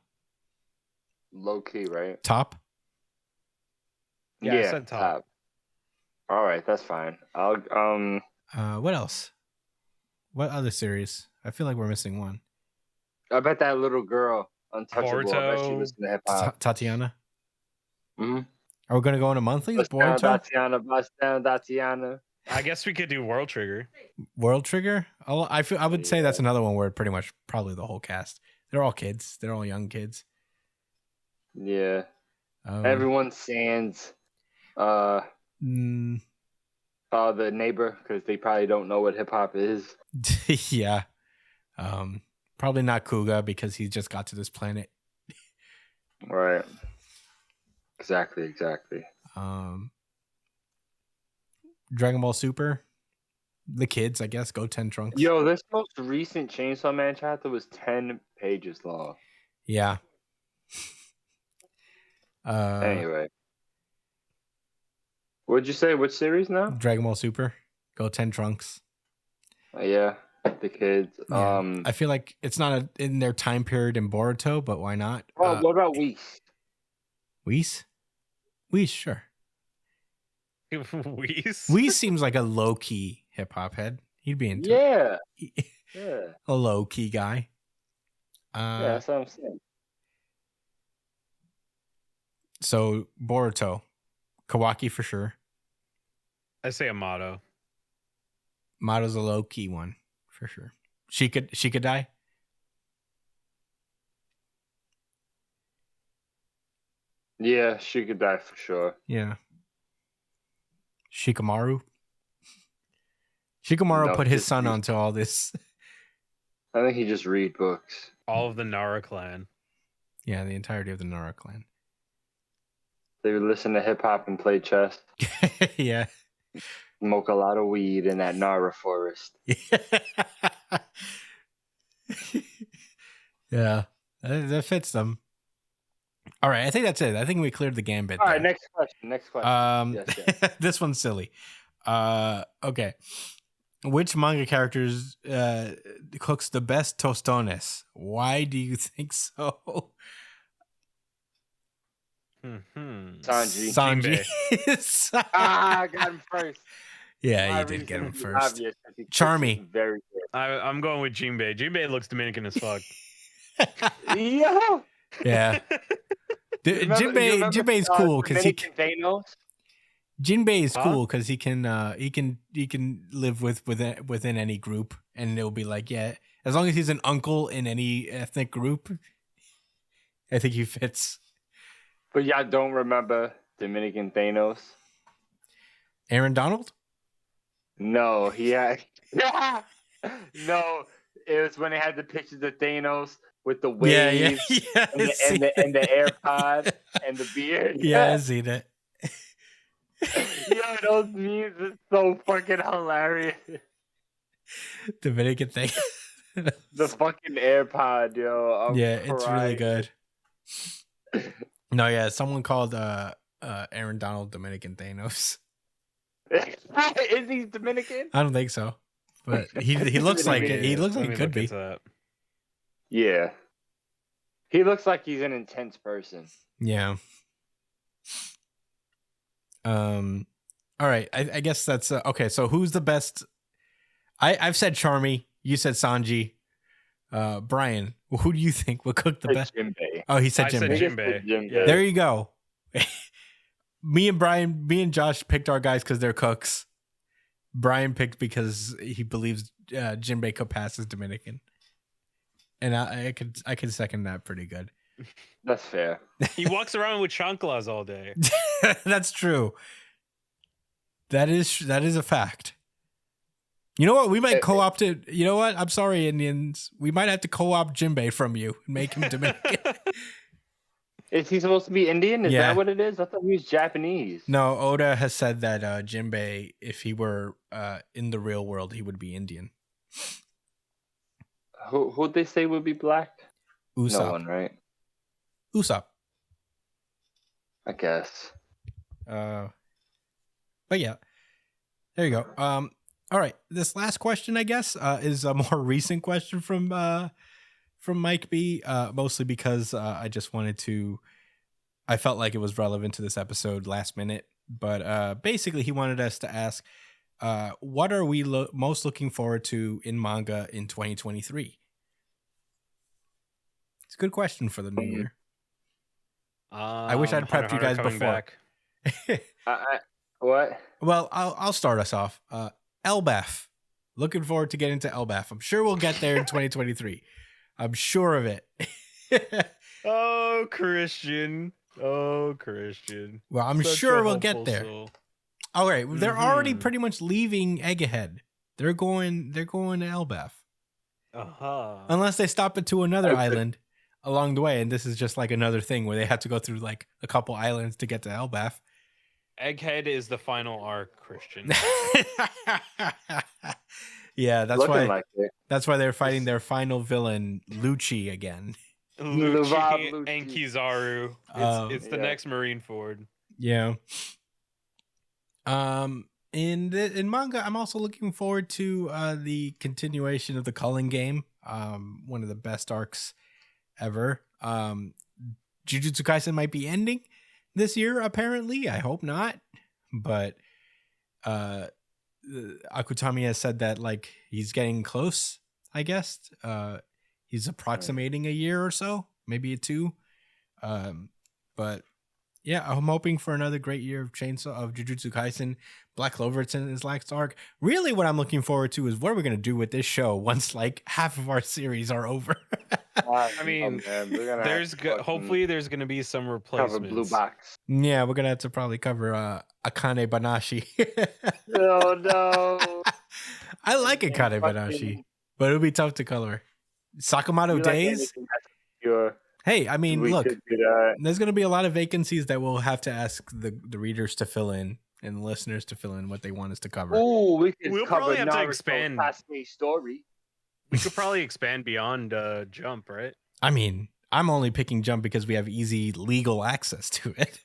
Low-key, right? Top? Yeah, I said top. All right, that's fine. I'll What else? What other series? I feel like we're missing one. I bet that little girl, Untouchable, I bet she Boruto. was in the hip hop. Tatiana? Mm-hmm. Are we going to go into monthlies? Bust down, Boruto? bust down, Tatiana. I guess we could do World Trigger. World Trigger? I would say that's another one where pretty much probably the whole cast. They're all kids. They're all young kids. Yeah. Everyone sans the neighbor, because they probably don't know what hip hop is. Yeah. Probably not Kuga because he just got to this planet. Right. Exactly. Dragon Ball Super. The kids, I guess, go 10 Trunks. Yo, this most recent Chainsaw Man chapter was 10 pages long. Yeah. Anyway. What'd you say? Which series now? Dragon Ball Super. Go 10 Trunks. Yeah, the kids. Yeah. I feel like it's not in their time period in Boruto, but why not? Oh, what about Whis? Whis? Whis, sure. Whis? Whis seems like a low-key hip-hop head. He'd be into Yeah. it. Yeah. A low-key guy. Yeah, that's what I'm saying. So, Boruto. Kawaki for sure. I say Amato. Mato's a low-key one, for sure. She could die. Yeah, she could die for sure. Yeah. Shikamaru. Shikamaru put his son onto all this. I think he just read books. All of the Nara clan. Yeah, the entirety of the Nara clan. They would listen to hip hop and play chess. Yeah. Smoke a lot of weed in that Nara forest. Yeah, that fits them. All right, I think that's it. I think we cleared the gambit. All right, next question. Yes. This one's silly. Okay. Which manga characters cooks the best tostones? Why do you think so? Sanji. I got him first. Yeah, you did get him first. Charmy. Very good. I'm going with Jinbei. Jinbei looks Dominican as fuck. Yo. Yeah. Jinbei's cool because he can. Jinbei is cool because he can live within any group, and it'll be like, yeah, as long as he's an uncle in any ethnic group, I think he fits. But y'all don't remember Dominican Thanos? Aaron Donald? No, he had no. It was when they had the pictures of Thanos with the waves, yeah, and the AirPod and the beard. Yeah, I seen it. Yo, those memes are so fucking hilarious. Dominican thing. The fucking AirPod, yo. It's really good. No, yeah, someone called Aaron Donald Dominican Thanos. Is he Dominican? I don't think so, but he looks like it. He looks like he could be. Yeah, he looks like he's an intense person. Yeah. All right. I guess that's okay. So who's the best? I've said Charmy. You said Sanji. Brian, who do you think would cook the best? Jinbei. Oh, he said Jinbei. Yeah. There you go. Me and Josh picked our guys because they're cooks. Brian picked because he believes Jinbei could pass as Dominican, and I could second that pretty good. That's fair. He walks around with chanclas all day. That's true. That is a fact. You know what? We might co-opt it. You know what? I'm sorry, Indians. We might have to co-opt Jinbei from you and make him Dominican. Is he supposed to be Indian? Is Yeah. that what it is? I thought he was Japanese. No, Oda has said that Jinbei, if he were in the real world, he would be Indian. Who'd they say would be black? Usopp. No one, right? Usopp. I guess. But yeah, there you go. All right, this last question, I guess, is a more recent question from Mike B. Mostly because I just wanted to. I felt like it was relevant to this episode last minute, but basically he wanted us to ask, what are we most looking forward to in manga in 2023? It's a good question for the new year. I wish I'd prepped you guys before. What? Well, I'll start us off. Elbaf. Looking forward to getting to Elbaf. I'm sure we'll get there in 2023. I'm sure of it. Oh, Christian. Oh, Christian. Well, I'm Such sure a we'll get hopeful there. soul. All right, they're already pretty much leaving Egghead. They're going to Elbaf. Uh-huh. Unless they stop at to another island along the way, and this is just like another thing where they have to go through like a couple islands to get to Elbaf. Egghead is the final arc, Christian. Yeah, that's Looking why. like it. That's why they're fighting their final villain, Lucci, again. Lucci Lucci. and Kizaru. It's the next Marineford. Yeah. In manga, I'm also looking forward to the continuation of the Culling game. One of the best arcs ever. Jujutsu Kaisen might be ending this year, apparently. I hope not. But Akutami has said that like he's getting close, I guess. He's approximating a year or so, maybe a 2. But yeah, I'm hoping for another great year of Jujutsu Kaisen. Black Clover's in his last arc. Really, what I'm looking forward to is what we're gonna do with this show once like half of our series are over. I mean, hopefully there's gonna be some replacements. Blue box. Yeah, we're gonna have to probably cover Akane Banashi. No. I like Akane Banashi, but it'll be tough to color. Sakamoto Days. Hey, I mean, look, there's going to be a lot of vacancies that we'll have to ask the readers to fill in and the listeners to fill in what they want us to cover. Oh, we'll cover probably have to Naruto expand. Story. We could probably expand beyond Jump, right? I mean, I'm only picking Jump because we have easy legal access to it.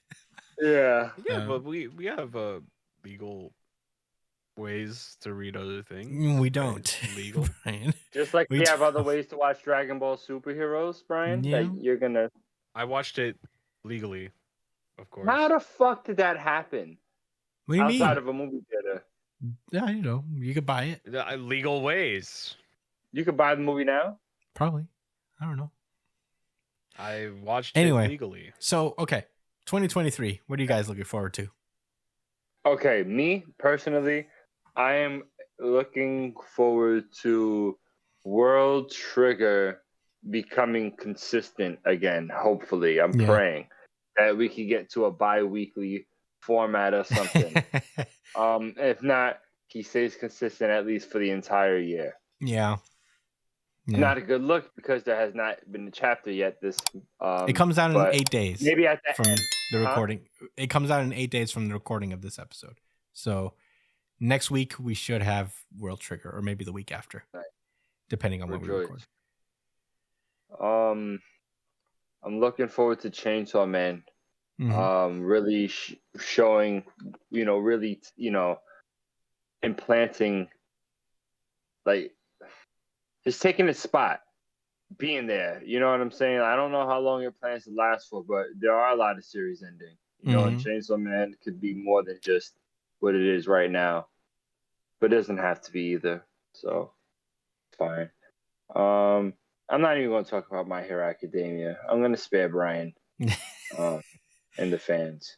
Yeah. Yeah, but we have legal ways to read other things. We don't. Legal. Brian. Just like we have other ways to watch Dragon Ball Superheroes, Brian. Yeah. That you're gonna. I watched it legally, of course. How the fuck did that happen? What do you mean? Outside of a movie theater. Yeah, you could buy it. Legal ways. You could buy the movie now. Probably. I don't know. I watched it legally. So, okay. 2023. What are you guys looking forward to? Okay, me personally, I am looking forward to World Trigger becoming consistent again. Hopefully, I'm praying that we can get to a bi-weekly format or something. If not, he stays consistent at least for the entire year. Yeah. Not a good look because there has not been a chapter yet. It comes out in 8 days. Maybe at the from end. the recording. It comes out in 8 days from the recording of this episode. So next week we should have World Trigger, or maybe the week after, depending on when we record. I'm looking forward to Chainsaw Man. Mm-hmm. Really showing, really, implanting, like, just taking its spot, being there. You know what I'm saying? I don't know how long it plans to last for, but there are a lot of series ending. And Chainsaw Man could be more than just what it is right now, but it doesn't have to be either. So it's fine. I'm not even going to talk about My Hero Academia. I'm going to spare Brian and the fans.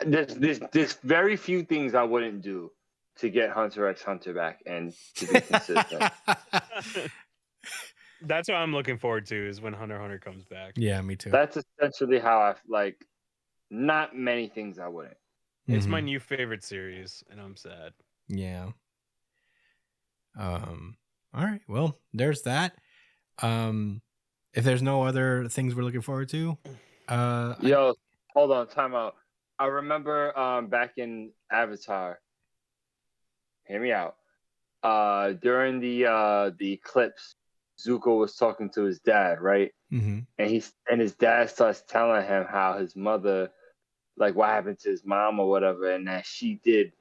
There's very few things I wouldn't do to get Hunter x Hunter back and to be consistent. That's what I'm looking forward to, is when Hunter x Hunter comes back. Yeah, me too. That's essentially how I like. Not many things I wouldn't. It's my new favorite series, and I'm sad. Yeah. All right. Well, there's that. if there's no other things we're looking forward to, Yo, hold on, time out. I remember back in Avatar. Hear me out. During the eclipse, Zuko was talking to his dad, right? Mm-hmm. And his dad starts telling him how his mother, like what happened to his mom or whatever, and that she did.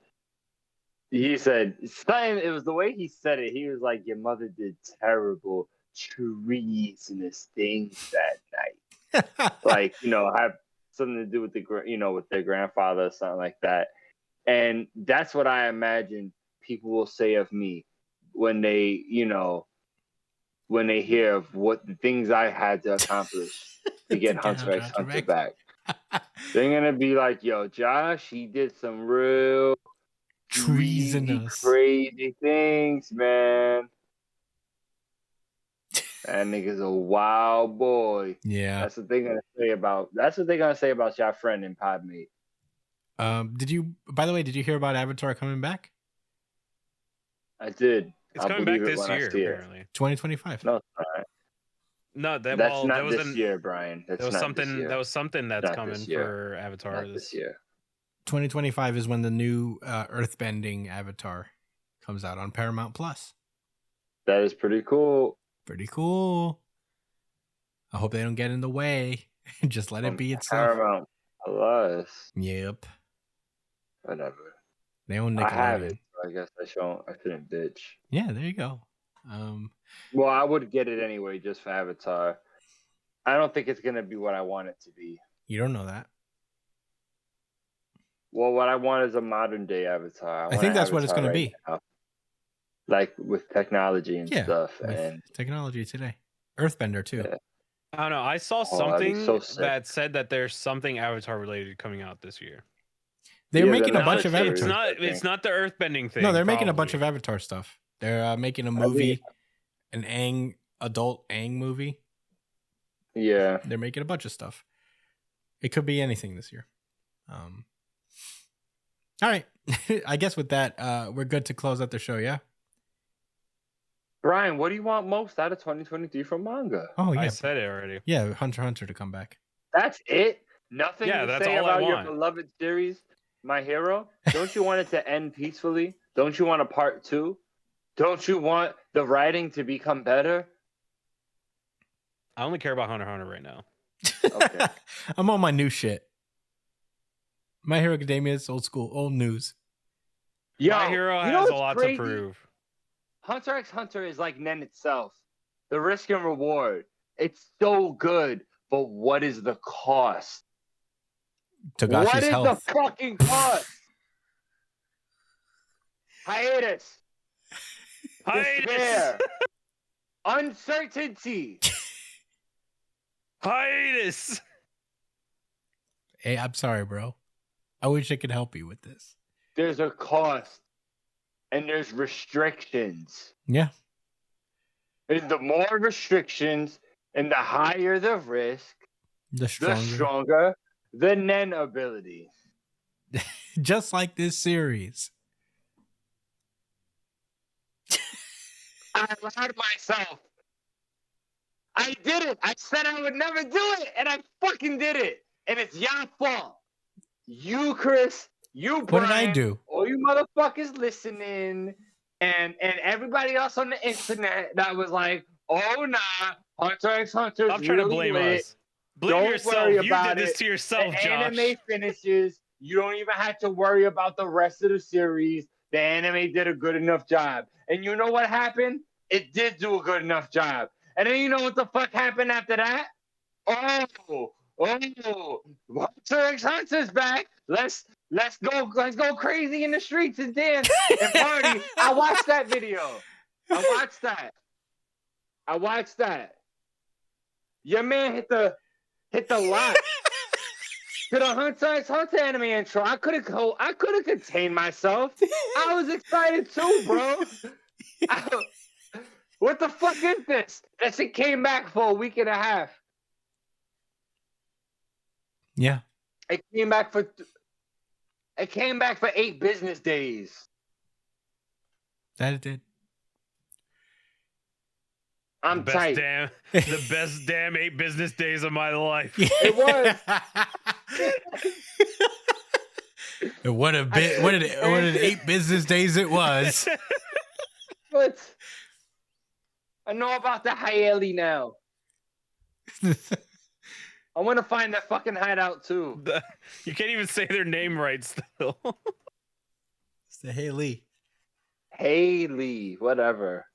He said something. It was the way he said it. He was like, "Your mother did terrible, treasonous things that night." Like, have something to do with with their grandfather or something like that. And that's what I imagine people will say of me when they hear of what the things I had to accomplish to get Hunter x Hunter back. They're gonna be like, "Yo, Josh, he did some real treasonous, crazy things, man. That nigga's a wild boy." Yeah, that's what they're gonna say about. That's what they're gonna say about your friend and Podmate. By the way, did you hear about Avatar coming back? I did. It's coming back this year, apparently. 2025. No, it's not. No, that's not this year, Brian. That was something that's coming for Avatar this year. 2025 is when the new Earthbending Avatar comes out on Paramount Plus. That is pretty cool. Pretty cool. I hope they don't get in the way. Just let it be itself. Paramount Plus. Yep. Whatever. They own Nickelodeon. I have it. So I guess I shouldn't bitch. Yeah, there you go. Well, I would get it anyway just for Avatar. I don't think it's gonna be what I want it to be. You don't know that. Well, what I want is a modern day Avatar. I think that's what it's gonna be. Now. Like with technology and stuff, and technology today. Earthbender too. Yeah. I don't know. I saw something that said that there's something Avatar related coming out this year. They're making a bunch of Avatar. It's not the Earthbending thing. No, they're making a bunch of Avatar stuff. They're making a movie, an adult Aang movie. Yeah, they're making a bunch of stuff. It could be anything this year. All right, I guess with that, we're good to close out the show. Yeah. Brian, what do you want most out of 2023 from manga? Oh yeah, I said it already. Yeah, Hunter x Hunter to come back. That's it. Nothing to that's say all about your beloved series, My Hero. Don't you want it to end peacefully? Don't you want a part 2? Don't you want the writing to become better? I only care about Hunter x Hunter right now. Okay. I'm on my new shit. My Hero Academia is old school, old news. Yo, My Hero has a lot to prove. Hunter x Hunter is like Nen itself. The risk and reward. It's so good, but what is the cost? Togashi's what is health. the fucking cost? Hiatus. Despair. Uncertainty. Hiatus. Hey, I'm sorry, bro. I wish I could help you with this. There's a cost. And there's restrictions. Yeah. And the more restrictions and the higher the risk, the stronger the Nen ability. Just like this series. I allowed myself. I did it. I said I would never do it, and I fucking did it. And it's your fault. You, Chris. You, Brian, what did I do? All you motherfuckers listening, and everybody else on the internet that was like, "Oh nah, Hunter x Hunter." Stop trying to blame us. Blame yourself. You did this to yourself, Josh. The anime finishes. You don't even have to worry about the rest of the series. The anime did a good enough job, and you know what happened? It did do a good enough job. And then you know what the fuck happened after that? Oh, Hunter x Hunter's back. Let's go crazy in the streets and dance and party. I watched that video. I watched that. Your man hit the lot to the Hunter x Hunter anime intro. I could have contained myself. I was excited too, bro. What the fuck is this? That shit came back for a week and a half. Yeah. It came back for 8 business days. That it did. I'm tight. The best damn 8 business days of my life. It was. What an 8 business days it was. But I know about the Hyeli now. I want to find that fucking hideout too. You can't even say their name right still. It's the Haley. Haley, whatever.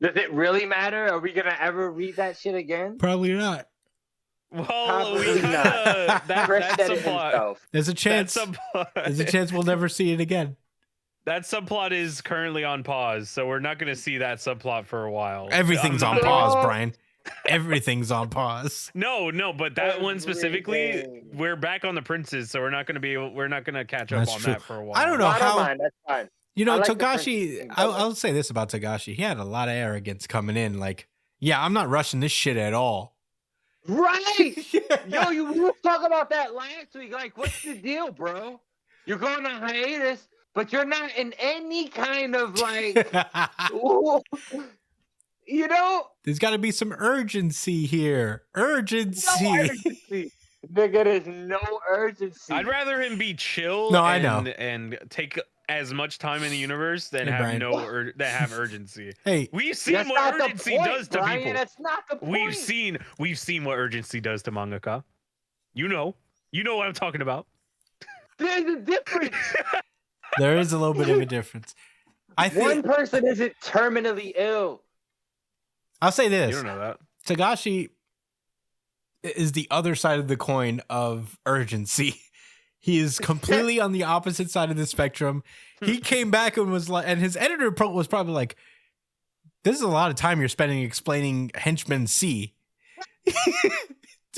Does it really matter? Are we gonna ever read that shit again? Probably not. Well, Probably we not. that's a plot. There's a chance. There's a chance we'll never see it again. That subplot is currently on pause, so we're not going to see that subplot for a while. Everything's on pause, Brian. Everything's on pause. No, but that one specifically, we're back on the princes, so we're not going to catch up on that for a while. I don't know how. Mind. That's fine. You know, Togashi. I'll say this about Togashi. He had a lot of arrogance coming in. Like, yeah, I'm not rushing this shit at all. Right. Yo, you were talking about that last week. Like, what's the deal, bro? You're going on hiatus, but you're not in any kind of like, you know. There's got to be some urgency here. Urgency. No urgency. Nigga, there's no urgency. I'd rather him be chill. No, I know. And take as much time in the universe than have Brian. have urgency. Hey, we've seen what urgency does to people. That's not the point. We've seen what urgency does to mangaka. You know what I'm talking about. There's a difference. There is a little bit of a difference. I think one person isn't terminally ill. I'll say this. You don't know that. Togashi is the other side of the coin of urgency. He is completely on the opposite side of the spectrum. He came back and was like, and his editor was probably like, "This is a lot of time you're spending explaining Henchman C." Do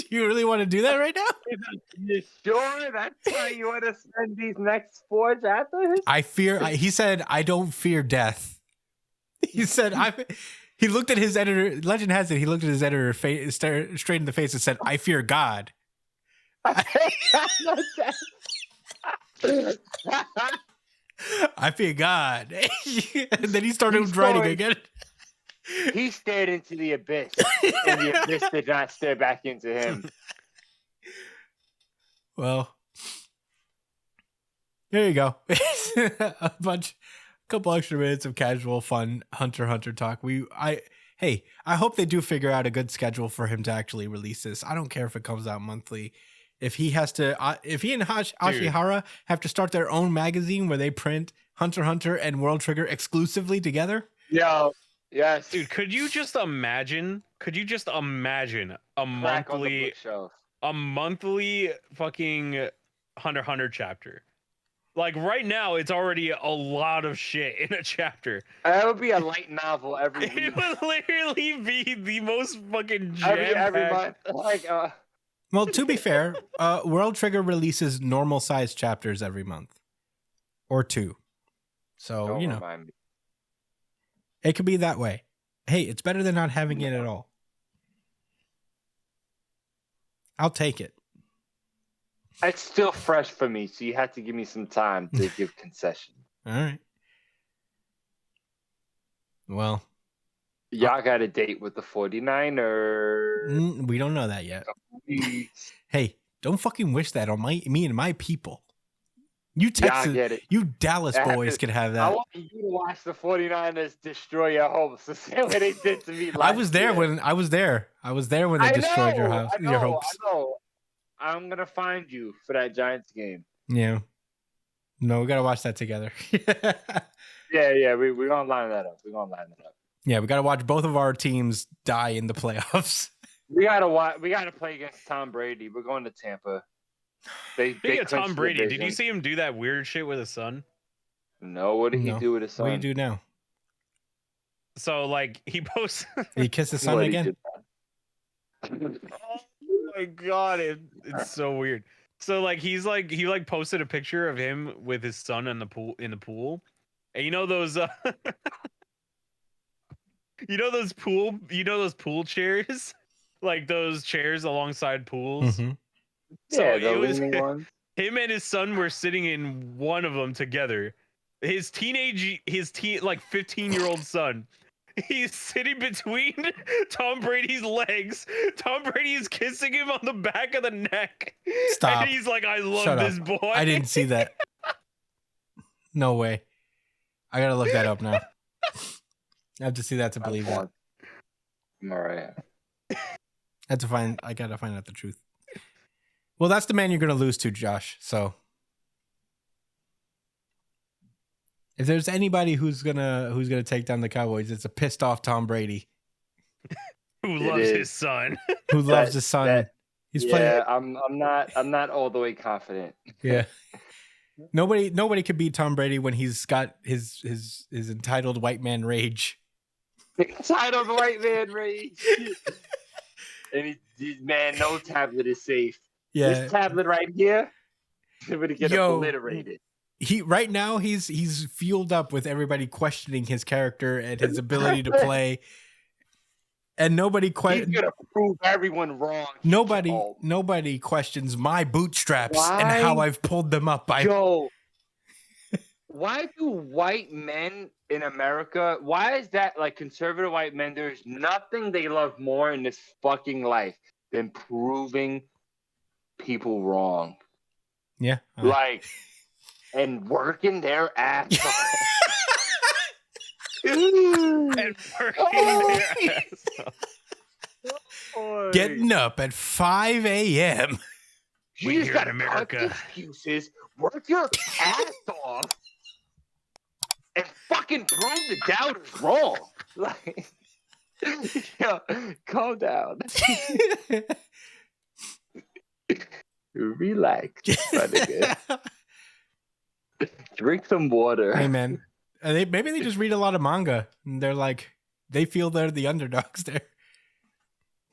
you really want to do that right now? You sure that's how you want to spend these next 4 chapters? He said, "I don't fear death." He said, he looked at his editor. Legend has it, he looked at his editor straight in the face and said, "I fear God." I fear God. And then he started writing again. He stared into the abyss, and the abyss did not stare back into him. Well, there you go. A couple extra minutes of casual fun Hunter x Hunter talk. I hope they do figure out a good schedule for him to actually release this. I don't care if it comes out monthly. If he has to, if he and Ashihara have to start their own magazine where they print Hunter x Hunter and World Trigger exclusively together. Yo, yes, dude. Could you just imagine a monthly fucking Hunter x Hunter chapter? Like right now, it's already a lot of shit in a chapter. That would be a light novel every week. It would literally be the most fucking every month. Like, well, to be fair, World Trigger releases normal sized chapters every month or 2. So, you know, it could be that way. Hey, it's better than not having it at all. I'll take it. It's still fresh for me, so you have to give me some time to give concession. All right. Well, y'all got a date with the 49ers. We don't know that yet. Hey, don't fucking wish that on me and my people. You Texas, get it. You Dallas boys can have that. I want you to watch the 49ers destroy your homes the same way they did to me last I was there year. I was there when they destroyed your house, your hopes. I know. I'm gonna find you for that Giants game. Yeah. No, we gotta watch that together. Yeah. We're gonna line that up. Yeah, we gotta watch both of our teams die in the playoffs. We gotta play against Tom Brady. We're going to Tampa. Speaking of Tom Brady, did you see him do that weird shit with his son? No, what did he do with his son? What do you do now? So like he posts he kissed his son again. Oh my god, it's so weird. So like he posted a picture of him with his son in the pool. And you know those those pool chairs? Like those chairs alongside pools. Mm-hmm. So yeah, it was one. Him and his son were sitting in one of them together. His 15-year-old son He's sitting between Tom Brady's legs. Tom Brady is kissing him on the back of the neck. Stop. And he's like, I love Shut this up. boy. I didn't see that. No way. I gotta look that up now. I have to see that to believe that. I'm all right. I gotta find out the truth. Well, that's the man you're gonna lose to, Josh. So if there's anybody who's gonna take down the Cowboys, it's a pissed off Tom Brady. Who loves his son. Who loves his son. He's playing. I'm not all the way confident. Yeah. Nobody could beat Tom Brady when he's got his entitled white man rage. Entitled white man rage. And man, no tablet is safe. Yeah. This tablet right here, I'm gonna get obliterated. Right now he's fueled up with everybody questioning his character and his ability to play. And nobody He's gonna prove everyone wrong. Nobody questions my bootstraps and how I've pulled them up. Why do white men in America? Why is that like conservative white men? There's nothing they love more in this fucking life than proving people wrong. Yeah, and working their ass off. And working their ass off. Getting up at 5 a.m. We You here just in gotta cut America. excuses, work your ass off, and fucking prove the doubters wrong. Like, yo, calm down. Relax, my nigga. Drink some water. Hey man, maybe they just read a lot of manga and they're like, they feel they're the underdogs there.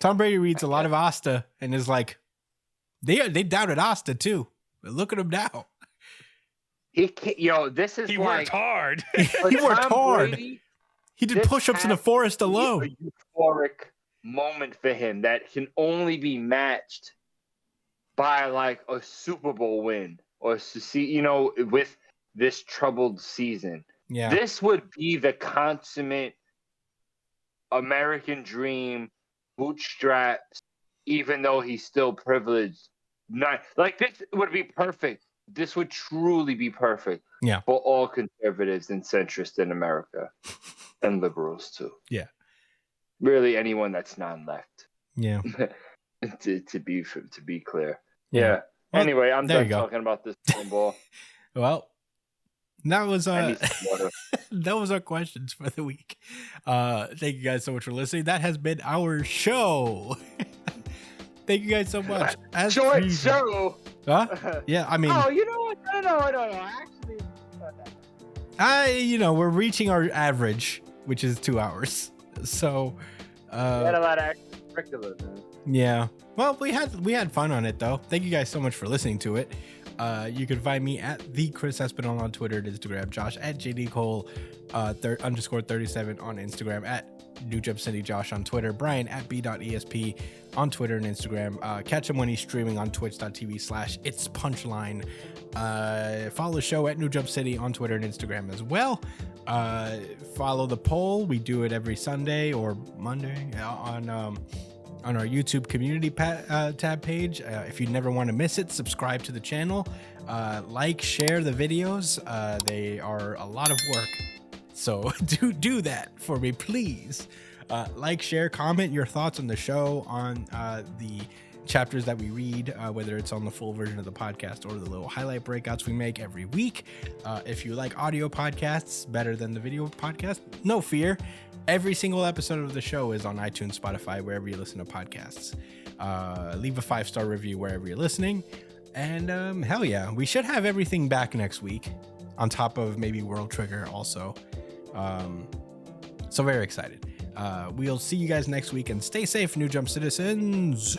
Tom Brady reads a lot of Asta and is like, they doubted Asta too, but look at him now. He worked hard. He worked hard. Brady, He did push-ups in the forest alone. A euphoric moment for him that can only be matched by like a Super Bowl win or with this troubled season. Yeah. This would be the consummate American dream, bootstraps, even though he's still privileged. This would be perfect. This would truly be perfect. Yeah. For all conservatives and centrists in America. And liberals too. Yeah. Really anyone that's non-left. Yeah. to be clear. Yeah. Yeah. Well, anyway, I'm there done you go. talking about this football. Well, that was I need some water. that was our questions for the week. Thank you guys so much for listening. That has been our show. Thank you guys so much. As Short usual. show. Huh? Yeah, I mean, Oh, you know what? No. Actually, we're reaching our average, which is 2 hours. So, we had a lot of extracurriculars, man. yeah. Well, we had fun on it though. Thank you guys so much for listening to it. You can find me at the Chris Espinal on Twitter and Instagram, Josh at JDCole _37 on Instagram, at New Jump City Josh on Twitter, Brian at b.esp on Twitter and Instagram. Catch him when he's streaming on twitch.tv/It's Punchline. Follow the show at New Jump City on Twitter and Instagram as well. Follow the poll. We do it every Sunday or Monday on our YouTube community tab page. If you never want to miss it, subscribe to the channel. Share the videos. They are a lot of work. So do that for me, please. Share, comment your thoughts on the show, on the chapters that we read, whether it's on the full version of the podcast or the little highlight breakouts we make every week. If you like audio podcasts better than the video podcast, no fear. Every single episode of the show is on iTunes, Spotify, wherever you listen to podcasts. Leave a 5-star review wherever you're listening. And hell yeah, we should have everything back next week, on top of maybe World Trigger also. So very excited. We'll see you guys next week, and stay safe, New Jump citizens.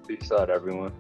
Peace out, everyone.